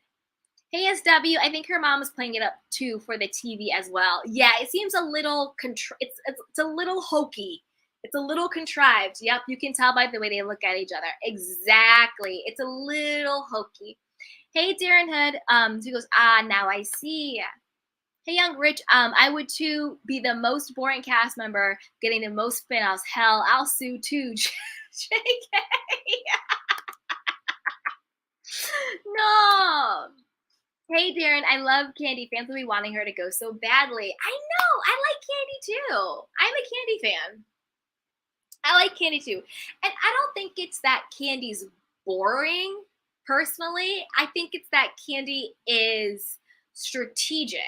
Hey, SW, I think her mom is playing it up too for the TV as well. Yeah, it seems a little it's a little hokey. It's a little contrived. Yep, you can tell by the way they look at each other. Exactly. It's a little hokey. Hey, Darren Hood. She goes, now I see. Hey, Young Rich, I would too be the most boring cast member getting the most spin-offs. Hell, I'll sue too. JK. No. Hey, Darren, I love Candy. Fans will be wanting her to go so badly. I know. I like Candy too. I'm a Candy fan. I like Candy too. And I don't think it's that Candy's boring, personally. I think it's that Candy is strategic.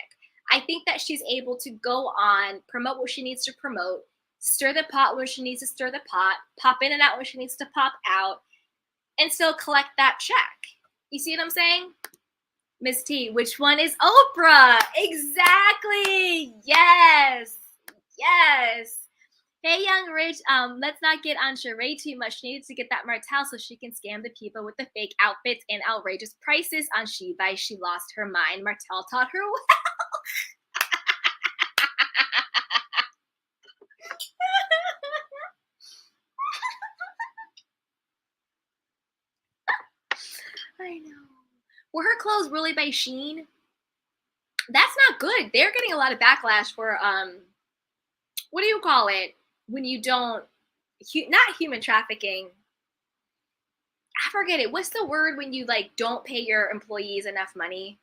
I think that she's able to go on, promote what she needs to promote, stir the pot when she needs to stir the pot, pop in and out when she needs to pop out, and still collect that check. You see what I'm saying? Miss T, which one is Oprah? Exactly. Yes. Yes. Hey, Young Rich, let's not get on Sheree too much. She needed to get that Martell so she can scam the people with the fake outfits and outrageous prices on She-Buy. She lost her mind. Martell taught her well. I know. Were her clothes really by Shein? That's not good. They're getting a lot of backlash for, what do you call it? When you don't, not human trafficking. I forget it. What's the word when you like don't pay your employees enough money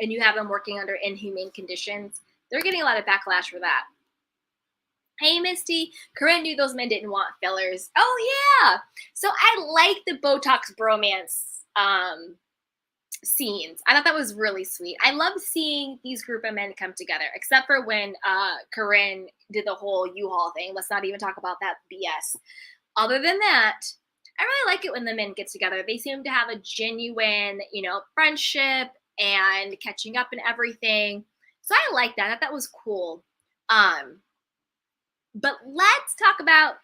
and you have them working under inhumane conditions? They're getting a lot of backlash for that. Hey, Misty. Corinne knew those men didn't want fillers. Oh, yeah. So I like the Botox bromance scenes. I thought that was really sweet. I love seeing these group of men come together, except for when Corinne did the whole U-Haul thing. Let's not even talk about that BS. Other than that, I really like it when the men get together. They seem to have a genuine, friendship and catching up and everything. So I like that. That was cool. Um, but let's talk about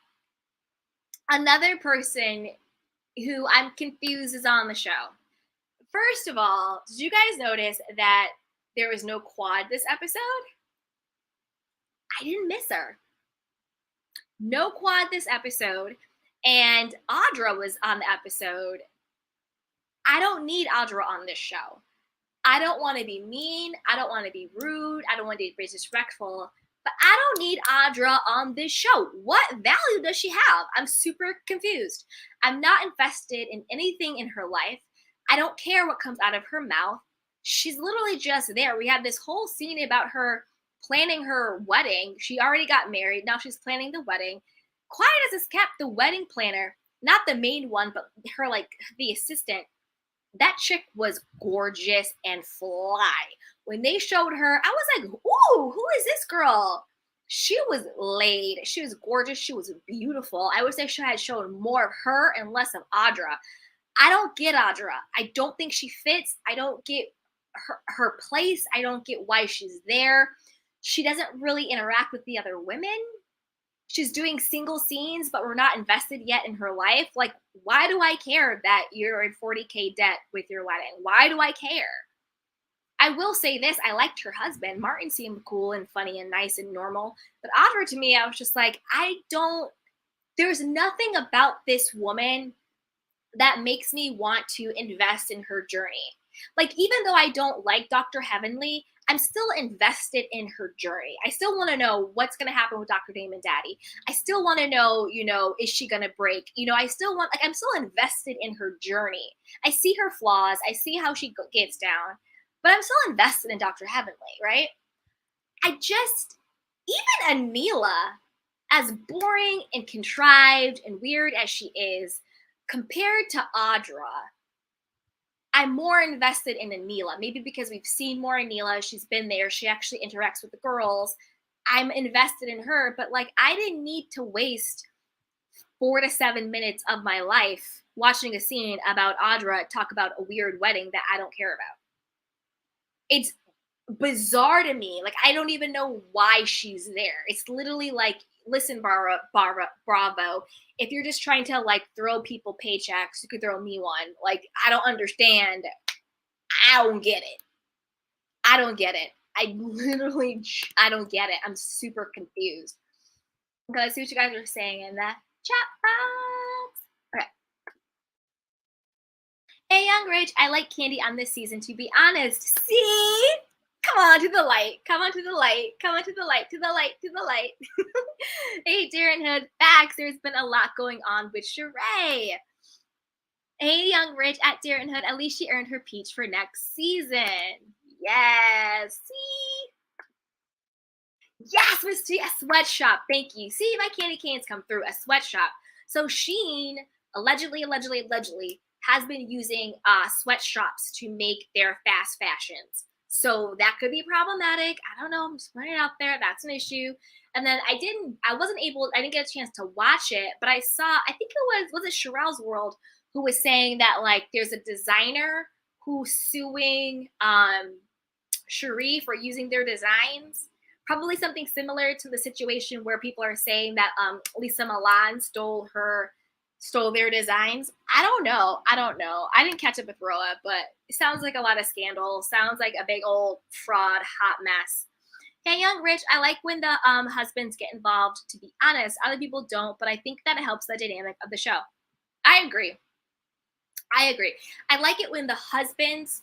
another person who I'm confused is on the show. First of all, did you guys notice that there was no Quad this episode? I didn't miss her. No Quad this episode. And Audra was on the episode. I don't need Audra on this show. I don't want to be mean. I don't want to be rude. I don't want to be disrespectful. But I don't need Audra on this show. What value does she have? I'm super confused. I'm not invested in anything in her life. I don't care what comes out of her mouth. She's literally just there. We had this whole scene about her planning her wedding. She already got married. Now she's planning the wedding. Quiet as kept, the wedding planner, not the main one, but her, like, the assistant. That chick was gorgeous and fly. When they showed her, I was like, ooh, who is this girl? She was laid. She was gorgeous. She was beautiful. I wish they had shown more of her and less of Audra. I don't get Audra. I don't think she fits. I don't get her place. I don't get why she's there. She doesn't really interact with the other women. She's doing single scenes, but we're not invested yet in her life. Like, why do I care that you're in 40K debt with your wedding? Why do I care? I will say this. I liked her husband. Martin seemed cool and funny and nice and normal. But Audra, to me, I was just like, there's nothing about this woman that makes me want to invest in her journey. Like, even though I don't like Dr. Heavenly, I'm still invested in her journey. I still want to know what's going to happen with Dr. Damon Daddy. I still want to know, is she going to break? I'm still invested in her journey. I see her flaws. I see how she gets down, but I'm still invested in Dr. Heavenly, right? Even Anila, as boring and contrived and weird as she is, compared to Audra, I'm more invested in Anila. Maybe because we've seen more Anila. She's been there. She actually interacts with the girls. I'm invested in her. But, like, I didn't need to waste 4 to 7 minutes of my life watching a scene about Audra talk about a weird wedding that I don't care about. It's bizarre to me. Like, I don't even know why she's there. It's literally like, listen, Bravo. If you're just trying to, like, throw people paychecks, you could throw me one. Like, I don't understand. I don't get it. I don't get it. I don't get it. I'm super confused. Okay, let's see what you guys are saying in the chat box. Okay. Hey, Young Rich, I like Candy on this season, to be honest. See? Come on to the light. Come on to the light. Come on to the light. To the light. To the light. Hey, Darren Hood. Facts. There's been a lot going on with Sheree. Hey, Young Rich at Darren Hood. At least she earned her peach for next season. Yes. See? Yes, Miss T. A sweatshop. Thank you. See, my candy canes come through. A sweatshop. So Sheen allegedly has been using sweatshops to make their fast fashions. So that could be problematic. I don't know. I'm just putting it out there. That's an issue. And then I didn't get a chance to watch it, but I saw, I think it was it Sherelle's World, who was saying that, like, there's a designer who's suing Cherie for using their designs. Probably something similar to the situation where people are saying that Lisa Milan stole their designs. I don't know. I didn't catch up with Roa, but it sounds like a lot of scandal. Sounds like a big old fraud, hot mess. Hey, Young Rich, I like when the husbands get involved, to be honest. Other people don't, but I think that it helps the dynamic of the show. I agree. I like it when the husbands,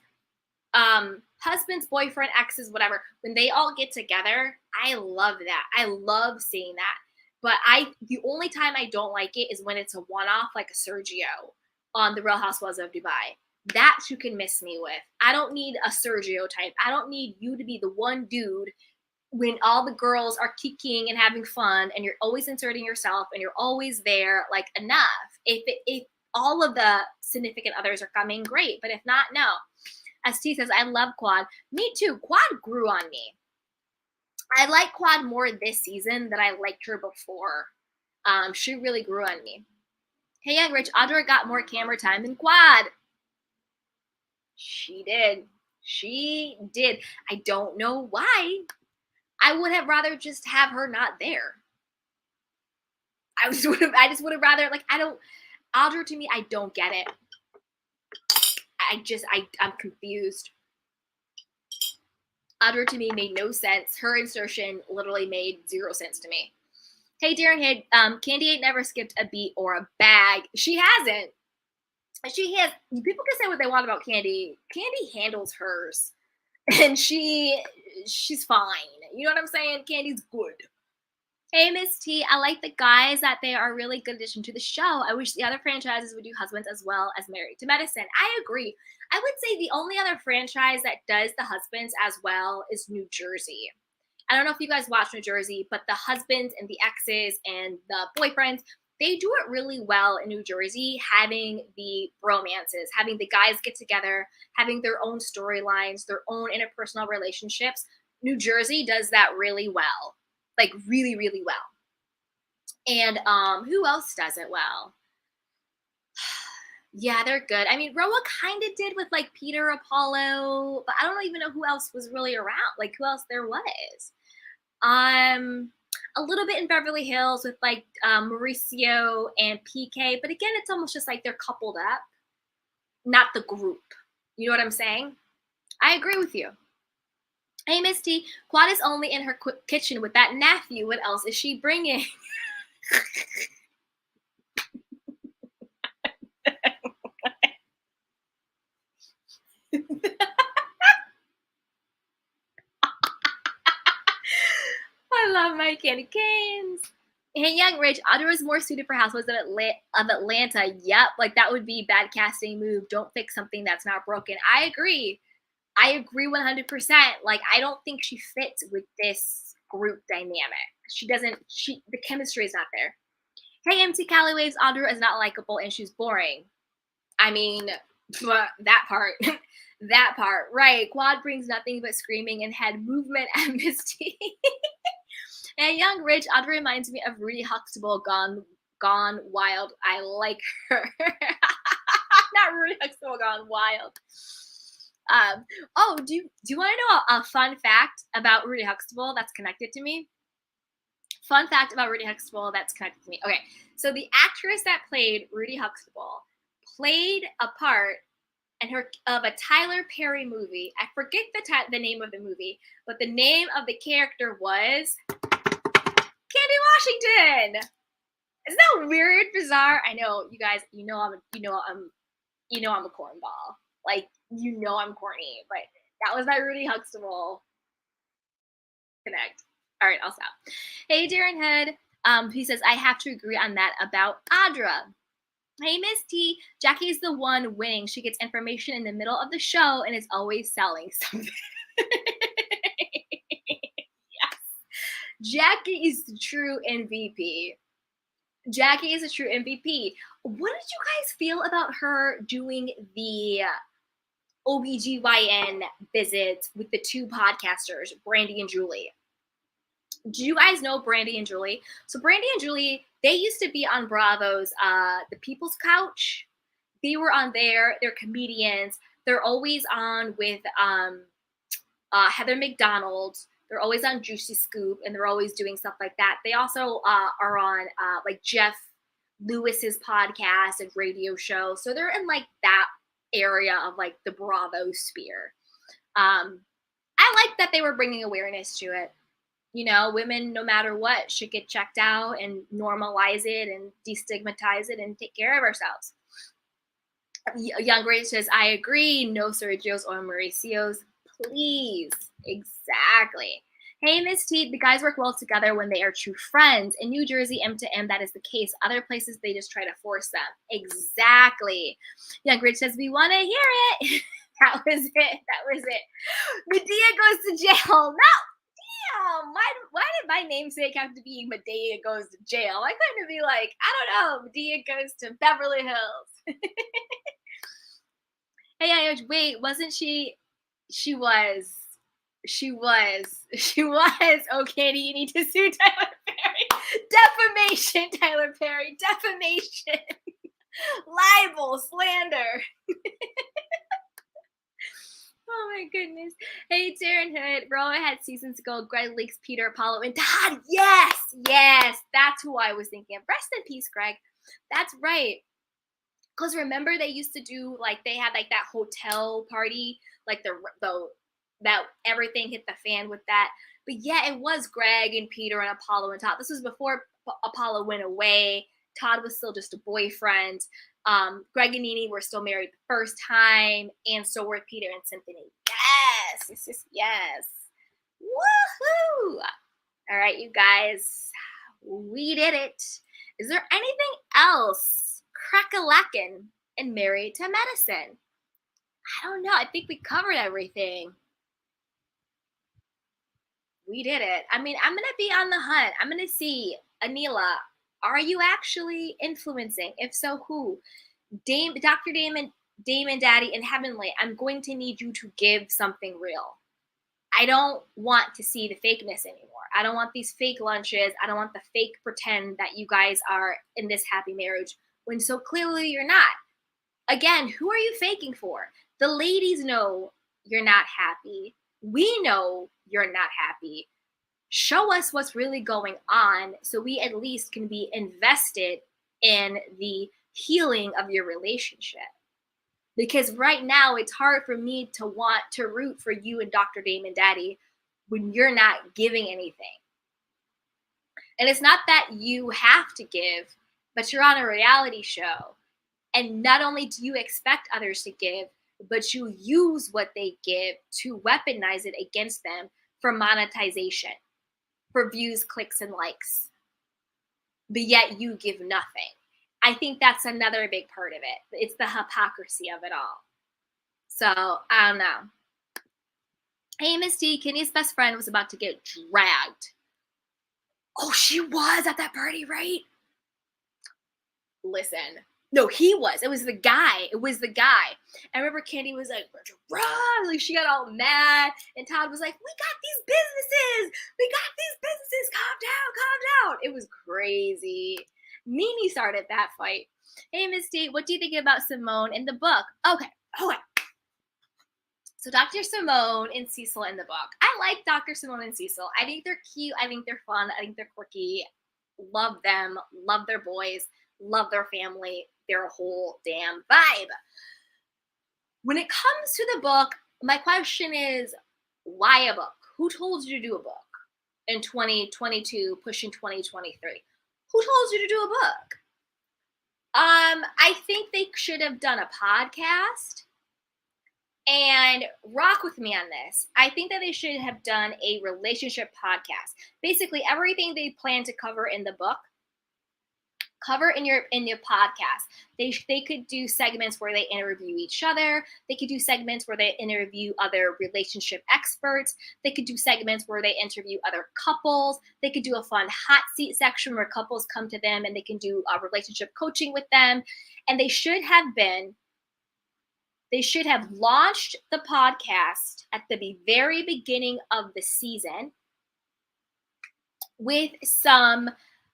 boyfriend, exes, whatever, when they all get together. I love that. I love seeing that. But the only time I don't like it is when it's a one-off, like a Sergio on The Real Housewives of Dubai. That you can miss me with. I don't need a Sergio type. I don't need you to be the one dude when all the girls are kicking and having fun and you're always inserting yourself and you're always there. Like, enough. If all of the significant others are coming, great. But if not, no. As T says, I love Quad. Me too. Quad grew on me. I like Quad more this season than I liked her before. She really grew on me. Hey, Young Rich, Audra got more camera time than Quad. She did. She did. I don't know why. I would have rather just have her not there. I just would have rather, like, I don't, Audra, to me, I don't get it. I'm confused. Audra, to me, made no sense. Her insertion literally made 0 sense to me. Hey, Darren Hid, Candy ain't never skipped a beat or a bag. She hasn't. She has. People can say what they want about Candy. Candy handles hers, and she's fine. You know what I'm saying? Candy's good. Hey, Miss T, I like the guys that they are a really good addition to the show. I wish the other franchises would do husbands as well as Married to Medicine. I agree. I would say the only other franchise that does the husbands as well is New Jersey. I don't know if you guys watch New Jersey, but the husbands and the exes and the boyfriends, they do it really well in New Jersey, having the romances, having the guys get together, having their own storylines, their own interpersonal relationships. New Jersey does that really well. Like really, really well. And who else does it well? Yeah, they're good. I mean, Roa kind of did with like Peter Apollo, but I don't even know who else was really around. Like who else there was. A little bit in Beverly Hills with like Mauricio and PK, but again, it's almost just like they're coupled up, not the group. You know what I'm saying? I agree with you. Hey, Misty, Quad is only in her kitchen with that nephew. What else is she bringing? I love my candy canes. Hey, Young Rich, Audra is more suited for Housewives of Atlanta. Yep, like that would be bad casting move. Don't fix something that's not broken. I agree. I agree 100%. Like, I don't think she fits with this group dynamic. The chemistry is not there. Hey, MC Calloway's Audra is not likable and she's boring. I mean, that part. That part. Right. Quad brings nothing but screaming and head movement and Misty. And Young Rich, Audra reminds me of Rudy Huxtable gone wild. I like her. Not Rudy Huxtable gone wild. Do you want to know a fun fact about Rudy Huxtable that's connected to me? Fun fact about Rudy Huxtable that's connected to me. Okay, so the actress that played Rudy Huxtable played a part of a Tyler Perry movie. I forget the name of the movie, but the name of the character was Candy Washington. Isn't that weird, bizarre? I know, you guys. I'm a cornball. Like, I'm corny, but that was my Rudy Huxtable connect. All right, I'll stop. Hey, Darren Head. He says, I have to agree on that about Audra. Hey, Miss T. Jackie's the one winning. She gets information in the middle of the show and is always selling something. Yes. Jackie is the true MVP. Jackie is a true MVP. What did you guys feel about her doing the OBGYN visits with the two podcasters, Brandy and Julie? Do you guys know Brandy and Julie? So Brandy and Julie, they used to be on Bravo's The People's Couch. They were on there. They're comedians. They're always on with Heather McDonald. They're always on Juicy Scoop, and they're always doing stuff like that. They also are on like Jeff Lewis's podcast and radio show. So they're in like that area of like the Bravo sphere. I like that they were bringing awareness to it. Women, no matter what, should get checked out and normalize it and destigmatize it and take care of ourselves. Young Grace says, I agree. No Sergio's or Mauricio's, please. Exactly. Hey, Miss T, the guys work well together when they are true friends. In New Jersey, M to M, that is the case. Other places, they just try to force them. Exactly. Young Grace says, we want to hear it. That was it. Medea goes to jail. No. Why did my namesake have to be Medea goes to jail? Why couldn't it be like, I don't know, Medea goes to Beverly Hills? Hey, wait, wasn't she? She was. Oh, Candy, you need to sue Tyler Perry. Defamation, Tyler Perry. Defamation. Libel, slander. Oh my goodness. Hey, Taryn Hood. Bro, I had seasons ago. Greg Leaks, Peter, Apollo, and Todd. Yes. That's who I was thinking of. Rest in peace, Greg. That's right. Because remember they used to do, like, they had, like, that hotel party, like, the that everything hit the fan with that. But yeah, it was Greg and Peter and Apollo and Todd. This was before Apollo went away. Todd was still just a boyfriend. Greg and Nene were still married the first time, and so were Peter and Symphony. Yes. Woohoo! All right, you guys, we did it. Is there anything else crack-a-lackin' in Married to Medicine? I don't know. I think we covered everything. We did it. I mean, I'm going to be on the hunt. I'm going to see, Anila, are you actually influencing? If so, who? Dr. Damon Daddy, and Heavenly, I'm going to need you to give something real. I don't want to see the fakeness anymore. I don't want these fake lunches. I don't want the fake pretend that you guys are in this happy marriage when so clearly you're not. Again, who are you faking for? The ladies know you're not happy. We know you're not happy. Show us what's really going on so we at least can be invested in the healing of your relationship. Because right now it's hard for me to want to root for you and Dr. Damon Daddy when you're not giving anything. And it's not that you have to give, but you're on a reality show. And not only do you expect others to give, but you use what they give to weaponize it against them for monetization, for views, clicks, and likes. But yet you give nothing. I think that's another big part of it. It's the hypocrisy of it all. So, I don't know. Hey, Miss T, Kenny's best friend was about to get dragged. Oh, she was at that party, right? Listen. No, he was. It was the guy. I remember Candy was like, run! Like, she got all mad. And Todd was like, we got these businesses. Calm down. It was crazy. Nene started that fight. Hey, Miss T, what do you think about Simone in the book? Okay. So Dr. Simone and Cecil in the book. I like Dr. Simone and Cecil. I think they're cute. I think they're fun. I think they're quirky. Love them. Love their boys. Love their family. They're a whole damn vibe. When it comes to the book, my question is, why a book? Who told you to do a book in 2022, pushing 2023? Who told you to do a book? I think they should have done a podcast. And rock with me on this. I think that they should have done a relationship podcast. Basically, everything they plan to cover in the book, cover in your podcast. They could do segments where they interview each other. They could do segments where they interview other relationship experts. They could do segments where they interview other couples. They could do a fun hot seat section where couples come to them and they can do relationship coaching with them. And they should have launched the podcast at the very beginning of the season with some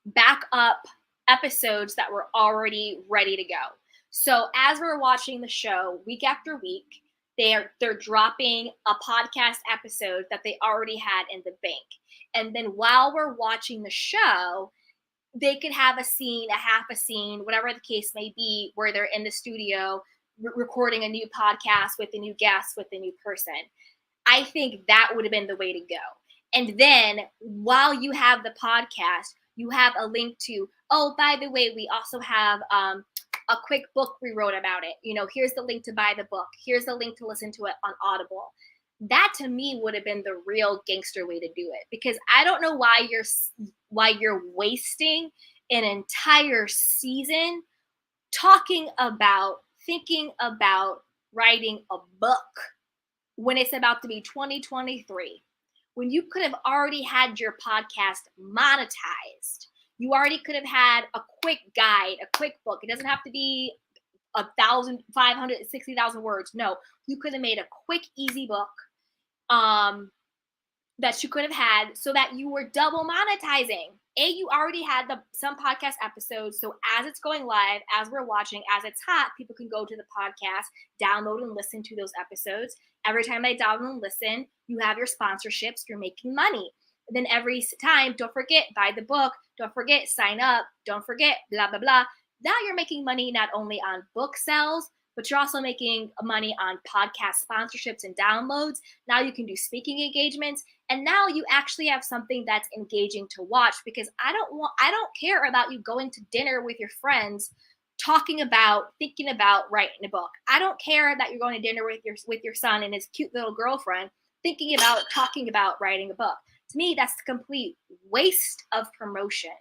backup episodes that were already ready to go. So as we're watching the show week after week, they're dropping a podcast episode that they already had in the bank. And then while we're watching the show, they could have a scene, a half a scene, whatever the case may be, where they're in the studio recording a new podcast with a new guest, with a new person. I think that would have been the way to go. And then while you have the podcast, you have a link to, oh, by the way, we also have a quick book we wrote about it. Here's the link to buy the book. Here's the link to listen to it on Audible. That to me would have been the real gangster way to do it, because I don't know why you're wasting an entire season thinking about writing a book when it's about to be 2023, when you could have already had your podcast monetized. You already could have had a quick guide, a quick book. It doesn't have to be 560,000 words. No, you could have made a quick, easy book that you could have had so that you were double monetizing. You already had some podcast episodes. So as it's going live, as we're watching, as it's hot, people can go to the podcast, download and listen to those episodes. Every time they download and listen, you have your sponsorships, you're making money. And then every time, don't forget, buy the book, don't forget, sign up, don't forget, blah, blah, blah. Now you're making money not only on book sales, but you're also making money on podcast sponsorships and downloads. Now you can do speaking engagements. And now you actually have something that's engaging to watch, because I don't care about you going to dinner with your friends thinking about writing a book. I don't care that you're going to dinner with your son and his cute little girlfriend talking about writing a book. To me, that's a complete waste of promotion.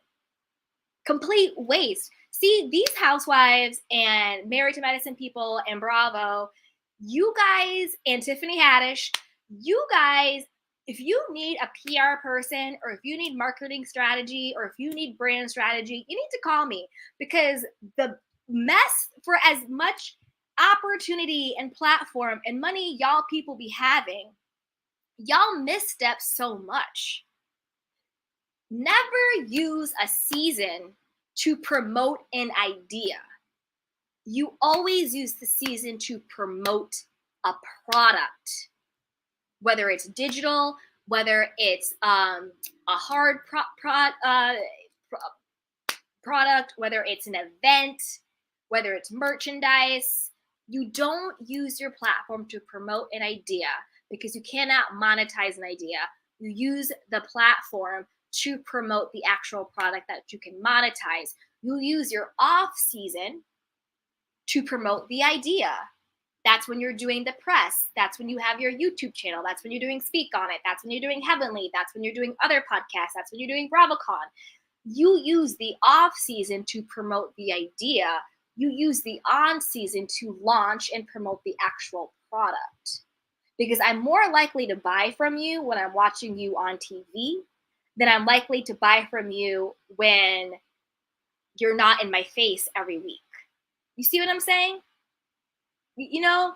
Complete waste. See, these housewives and Married to Medicine people and Bravo, you guys, and Tiffany Haddish, you guys, if you need a PR person, or if you need marketing strategy, or if you need brand strategy, you need to call me, because the mess, for as much opportunity and platform and money y'all people be having, y'all misstep so much. Never use a season to promote an idea. You always use the season to promote a product, whether it's digital, whether it's a hard product, whether it's an event, whether it's merchandise. You don't use your platform to promote an idea, because you cannot monetize an idea. You use the platform to promote the actual product that you can monetize. You use your off season to promote the idea. That's when you're doing the press. That's when you have your YouTube channel. That's when you're doing Speak on It. That's when you're doing Heavenly. That's when you're doing other podcasts. That's when you're doing BravoCon. You use the off season to promote the idea. You use the on season to launch and promote the actual product. Because I'm more likely to buy from you when I'm watching you on TV than I'm likely to buy from you when you're not in my face every week. You see what I'm saying? You know,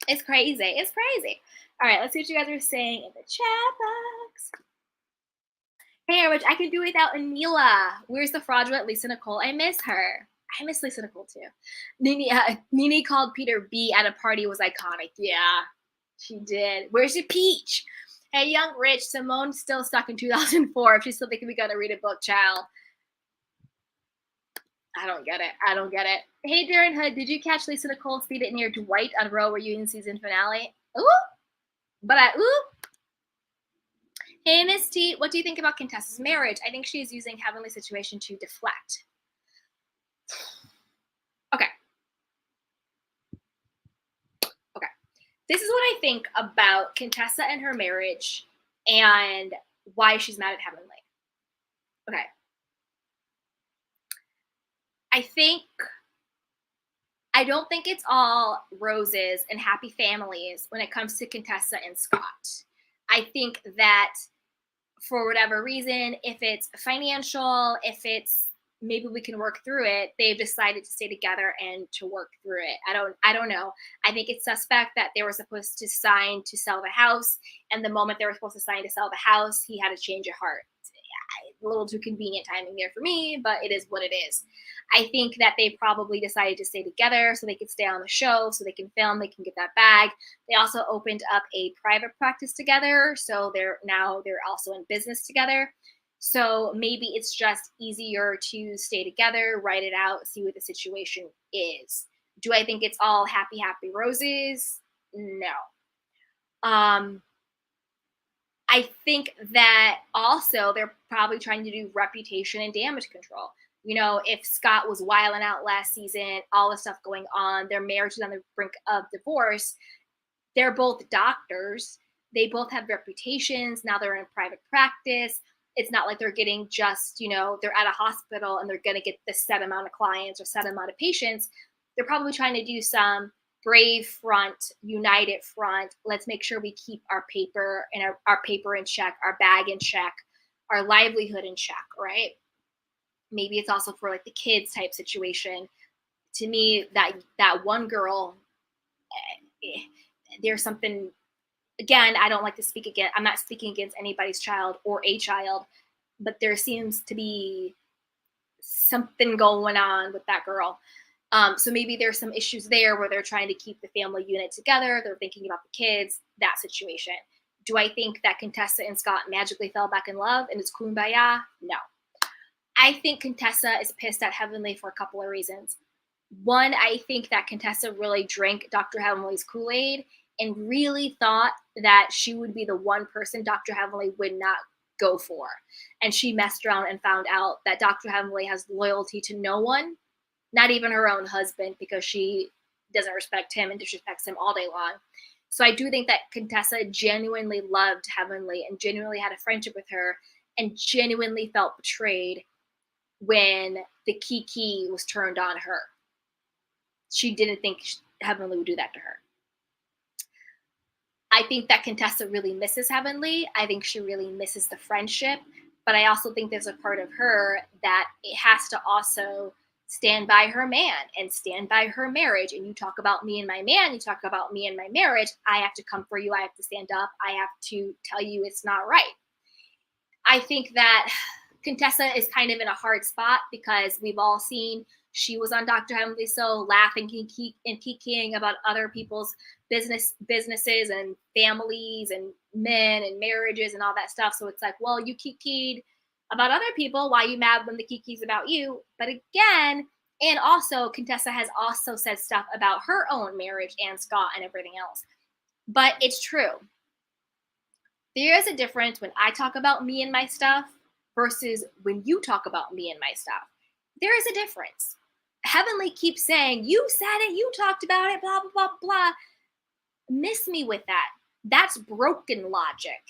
it's crazy. It's crazy. All right, let's see what you guys are saying in the chat box. Hey, Rich, I can do without Anila. Where's the fraudulent Lisa Nicole? I miss her. I miss Lisa Nicole too. Nene called Peter B at a party was iconic. Yeah, she did. Where's your peach? Hey, young Rich, Simone's still stuck in 2004. If she's still thinking we gotta read a book, child. I don't get it. Hey, Darren Hood, did you catch Lisa Nicole's feed it near Dwight on Roe reunion season finale? Ooh. Hey, Miss T, what do you think about Contessa's marriage? I think she's using Heavenly situation to deflect. Okay. This is what I think about Contessa and her marriage and why she's mad at Heavenly. Okay. I don't think it's all roses and happy families when it comes to Contessa and Scott. I think that for whatever reason, if it's financial, if it's maybe we can work through it, they've decided to stay together and to work through it. I don't know. I think it's suspect that they were supposed to sign to sell the house, and the moment they were supposed to sign to sell the house, he had a change of heart. A little too convenient timing there for me, but it is what it is. I think that they probably decided to stay together so they could stay on the show, so they can film, they can get that bag. They also opened up a private practice together, so they're also in business together. So maybe it's just easier to stay together, write it out, see what the situation is. Do I think it's all happy, happy roses? No. I think that also they're probably trying to do reputation and damage control. You know, if Scott was wilding out last season, all the stuff going on, their marriage is on the brink of divorce. They're both doctors. They both have reputations. Now they're in private practice. It's not like they're getting just, they're at a hospital and they're going to get this set amount of clients or set amount of patients. They're probably trying to do some brave front, united front. Let's make sure we keep our paper and our paper in check, our bag in check, our livelihood in check, right? Maybe it's also for like the kids type situation. To me, that one girl, there's something, again, I don't like to speak again. I'm not speaking against anybody's child or a child. but there seems to be something going on with that girl. So maybe there's some issues there where they're trying to keep the family unit together. They're thinking about the kids, that situation. Do I think that Contessa and Scott magically fell back in love and it's kumbaya? No. I think Contessa is pissed at Heavenly for a couple of reasons. One, I think that Contessa really drank Dr. Heavenly's Kool-Aid and really thought that she would be the one person Dr. Heavenly would not go for. And she messed around and found out that Dr. Heavenly has loyalty to no one, not even her own husband, because she doesn't respect him and disrespects him all day long. So I do think that Contessa genuinely loved Heavenly and genuinely had a friendship with her and genuinely felt betrayed when the Kiki was turned on her. She didn't think Heavenly would do that to her. I think that Contessa really misses Heavenly. I think she really misses the friendship. But I also think there's a part of her that it has to also stand by her man and stand by her marriage. And you talk about me and my man, you talk about me and my marriage. I have to come for you. I have to stand up. I have to tell you it's not right. I think that Contessa is kind of in a hard spot because we've all seen she was on Dr. Heavenly So laughing and kikiing about other people's businesses and families and men and marriages and all that stuff. So it's like, well, you kikied about other people. Why are you mad when the kiki's about you? But again, and also Contessa has also said stuff about her own marriage and Scott and everything else. But it's true. There is a difference when I talk about me and my stuff versus when you talk about me and my stuff. There is a difference. Heavenly keeps saying, you said it, you talked about it, blah, blah, blah, blah. Miss me with that. That's broken logic.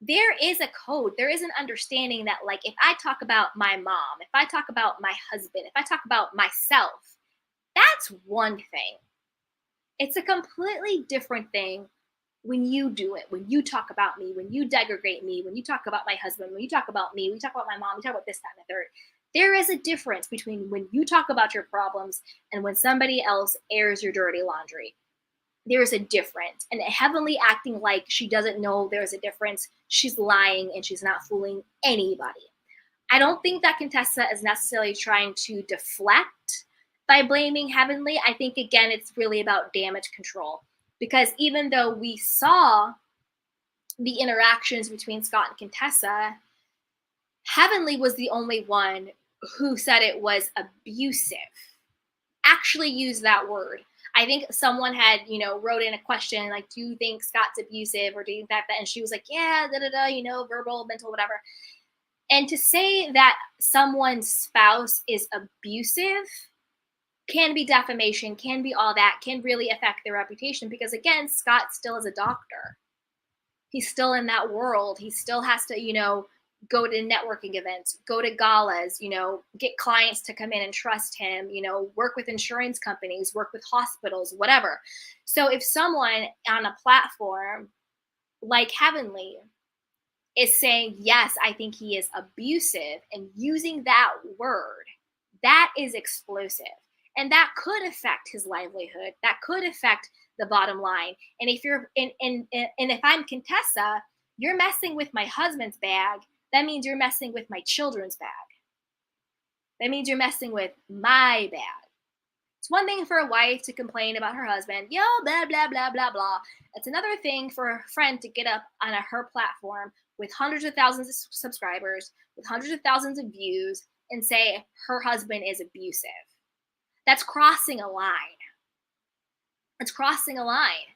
There is a code. There is an understanding that, like, if I talk about my mom, if I talk about my husband, if I talk about myself, that's one thing. It's a completely different thing when you do it, when you talk about me, when you degradate me, when you talk about my husband, when you talk about me, when you talk about my mom, you talk about this, that, and the third. There is a difference between when you talk about your problems and when somebody else airs your dirty laundry. There's a difference. And Heavenly acting like she doesn't know there's a difference. She's lying and she's not fooling anybody. I don't think that Contessa is necessarily trying to deflect by blaming Heavenly. I think, again, it's really about damage control. Because even though we saw the interactions between Scott and Contessa, Heavenly was the only one who said it was abusive. Actually used that word. I think someone had, wrote in a question like, do you think Scott's abusive or do you think that? And she was like, yeah, verbal, mental, whatever. And to say that someone's spouse is abusive can be defamation, can be all that, can really affect their reputation because, again, Scott still is a doctor. He's still in that world. He still has to, go to networking events, go to galas, get clients to come in and trust him, work with insurance companies, work with hospitals, whatever. So if someone on a platform like Heavenly is saying, yes, I think he is abusive and using that word, that is explosive. And that could affect his livelihood. That could affect the bottom line. And if you're and if I'm Contessa, you're messing with my husband's bag. That means you're messing with my children's bag. That means you're messing with my bag. It's one thing for a wife to complain about her husband, blah, blah, blah, blah, blah. It's another thing for a friend to get up on her platform with hundreds of thousands of subscribers, with hundreds of thousands of views, and say her husband is abusive. That's crossing a line. It's crossing a line.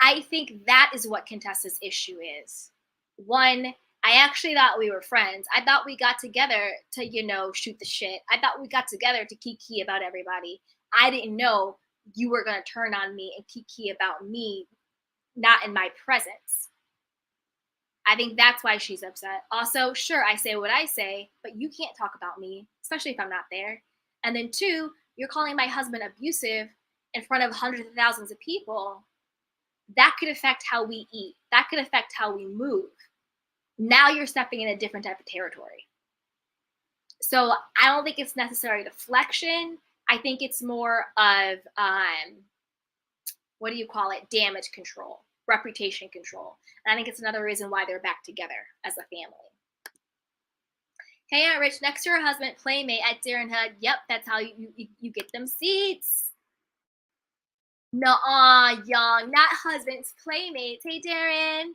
I think that is what Contessa's issue is. One, I actually thought we were friends. I thought we got together to, shoot the shit. I thought we got together to kiki about everybody. I didn't know you were going to turn on me and kiki about me, not in my presence. I think that's why she's upset. Also, sure, I say what I say, but you can't talk about me, especially if I'm not there. And then two, you're calling my husband abusive in front of hundreds of thousands of people. That could affect how we eat. That could affect how we move. Now you're stepping in a different type of territory. So I don't think it's necessarily deflection. I think it's more of, damage control, reputation control. And I think it's another reason why they're back together as a family. Hey, Aunt Rich, next to her husband, playmate at Darren Hood. Yep, that's how you get them seats. Nuh-uh, young, not husbands, playmates. Hey, Darren.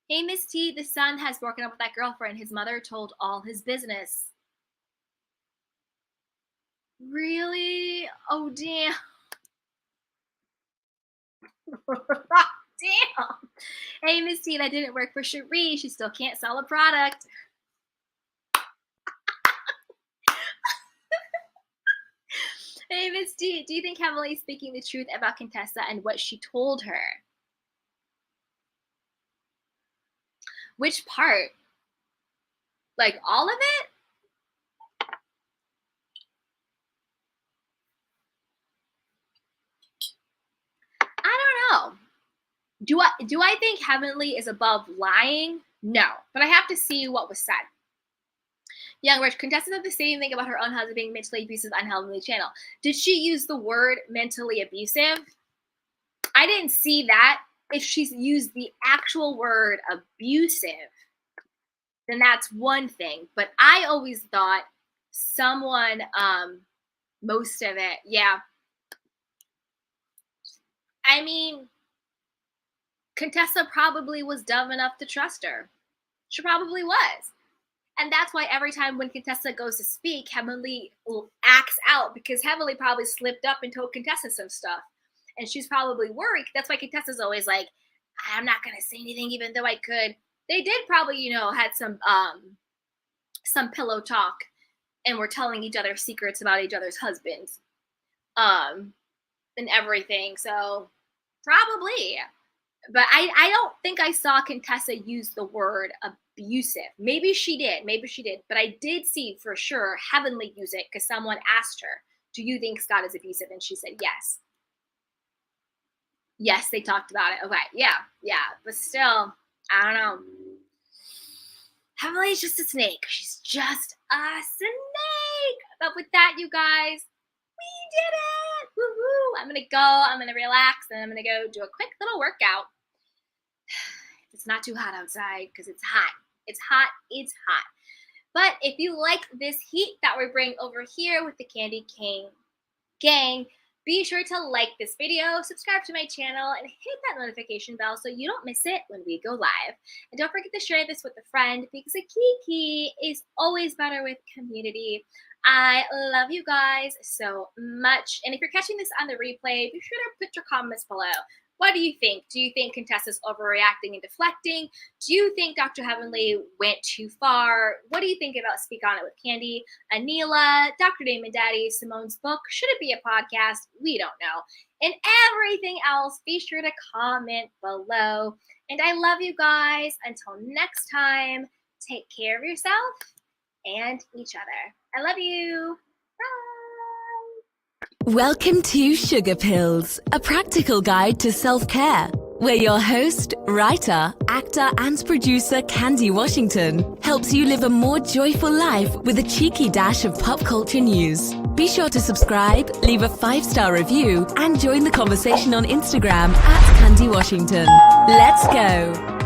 Hey, Miss T, the son has broken up with that girlfriend. His mother told all his business. Really? Oh, damn. Damn. Hey, Miss T, that didn't work for Cherie. She still can't sell a product. Hey, Miss T, do you think Heavenly is speaking the truth about Contessa and what she told her? Which part? Like all of it? I don't know. Do I think Heavenly is above lying? No, but I have to see what was said. Young Rich, Contessa said the same thing about her own husband being mentally abusive on Heavenly Channel. Did she use the word mentally abusive? I didn't see that. If she's used the actual word abusive, then that's one thing. But I always thought someone, most of it, yeah. I mean, Contessa probably was dumb enough to trust her. She probably was. And that's why every time when Contessa goes to speak, Heavenly acts out because Heavenly probably slipped up and told Contessa some stuff. And she's probably worried. That's why Contessa's always like, I'm not going to say anything even though I could. They did probably, had some pillow talk and were telling each other secrets about each other's husbands and everything. So probably. But I don't think I saw Contessa use the word abusive. Maybe she did. But I did see for sure Heavenly use it because someone asked her, do you think Scott is abusive? And she said yes. Yes, they talked about it. Okay, yeah. But still, I don't know. Heavenly is just a snake. She's just a snake. But with that, you guys, we did it. Woo-hoo. I'm going to go. I'm going to relax. And I'm going to go do a quick little workout. It's not too hot outside because it's hot. It's hot. But if you like this heat that we bring over here with the Candy Cane Gang, be sure to like this video, subscribe to my channel, and hit that notification bell so you don't miss it when we go live. And don't forget to share this with a friend because a kiki is always better with community. I love you guys so much. And if you're catching this on the replay, be sure to put your comments below. What do you think? Do you think Contessa's overreacting and deflecting? Do you think Dr. Heavenly went too far? What do you think about Speak On It with Candy, Anila, Dr. Damon Daddy, Simone's book? Should it be a podcast? We don't know. And everything else, be sure to comment below. And I love you guys. Until next time, take care of yourself and each other. I love you. Bye. Welcome to Sugar Pills, a practical guide to self-care, where your host, writer, actor, and producer Candy Washington helps you live a more joyful life with a cheeky dash of pop culture news. Be sure to subscribe, leave a 5-star review, and join the conversation on Instagram @Candy Washington. Let's go!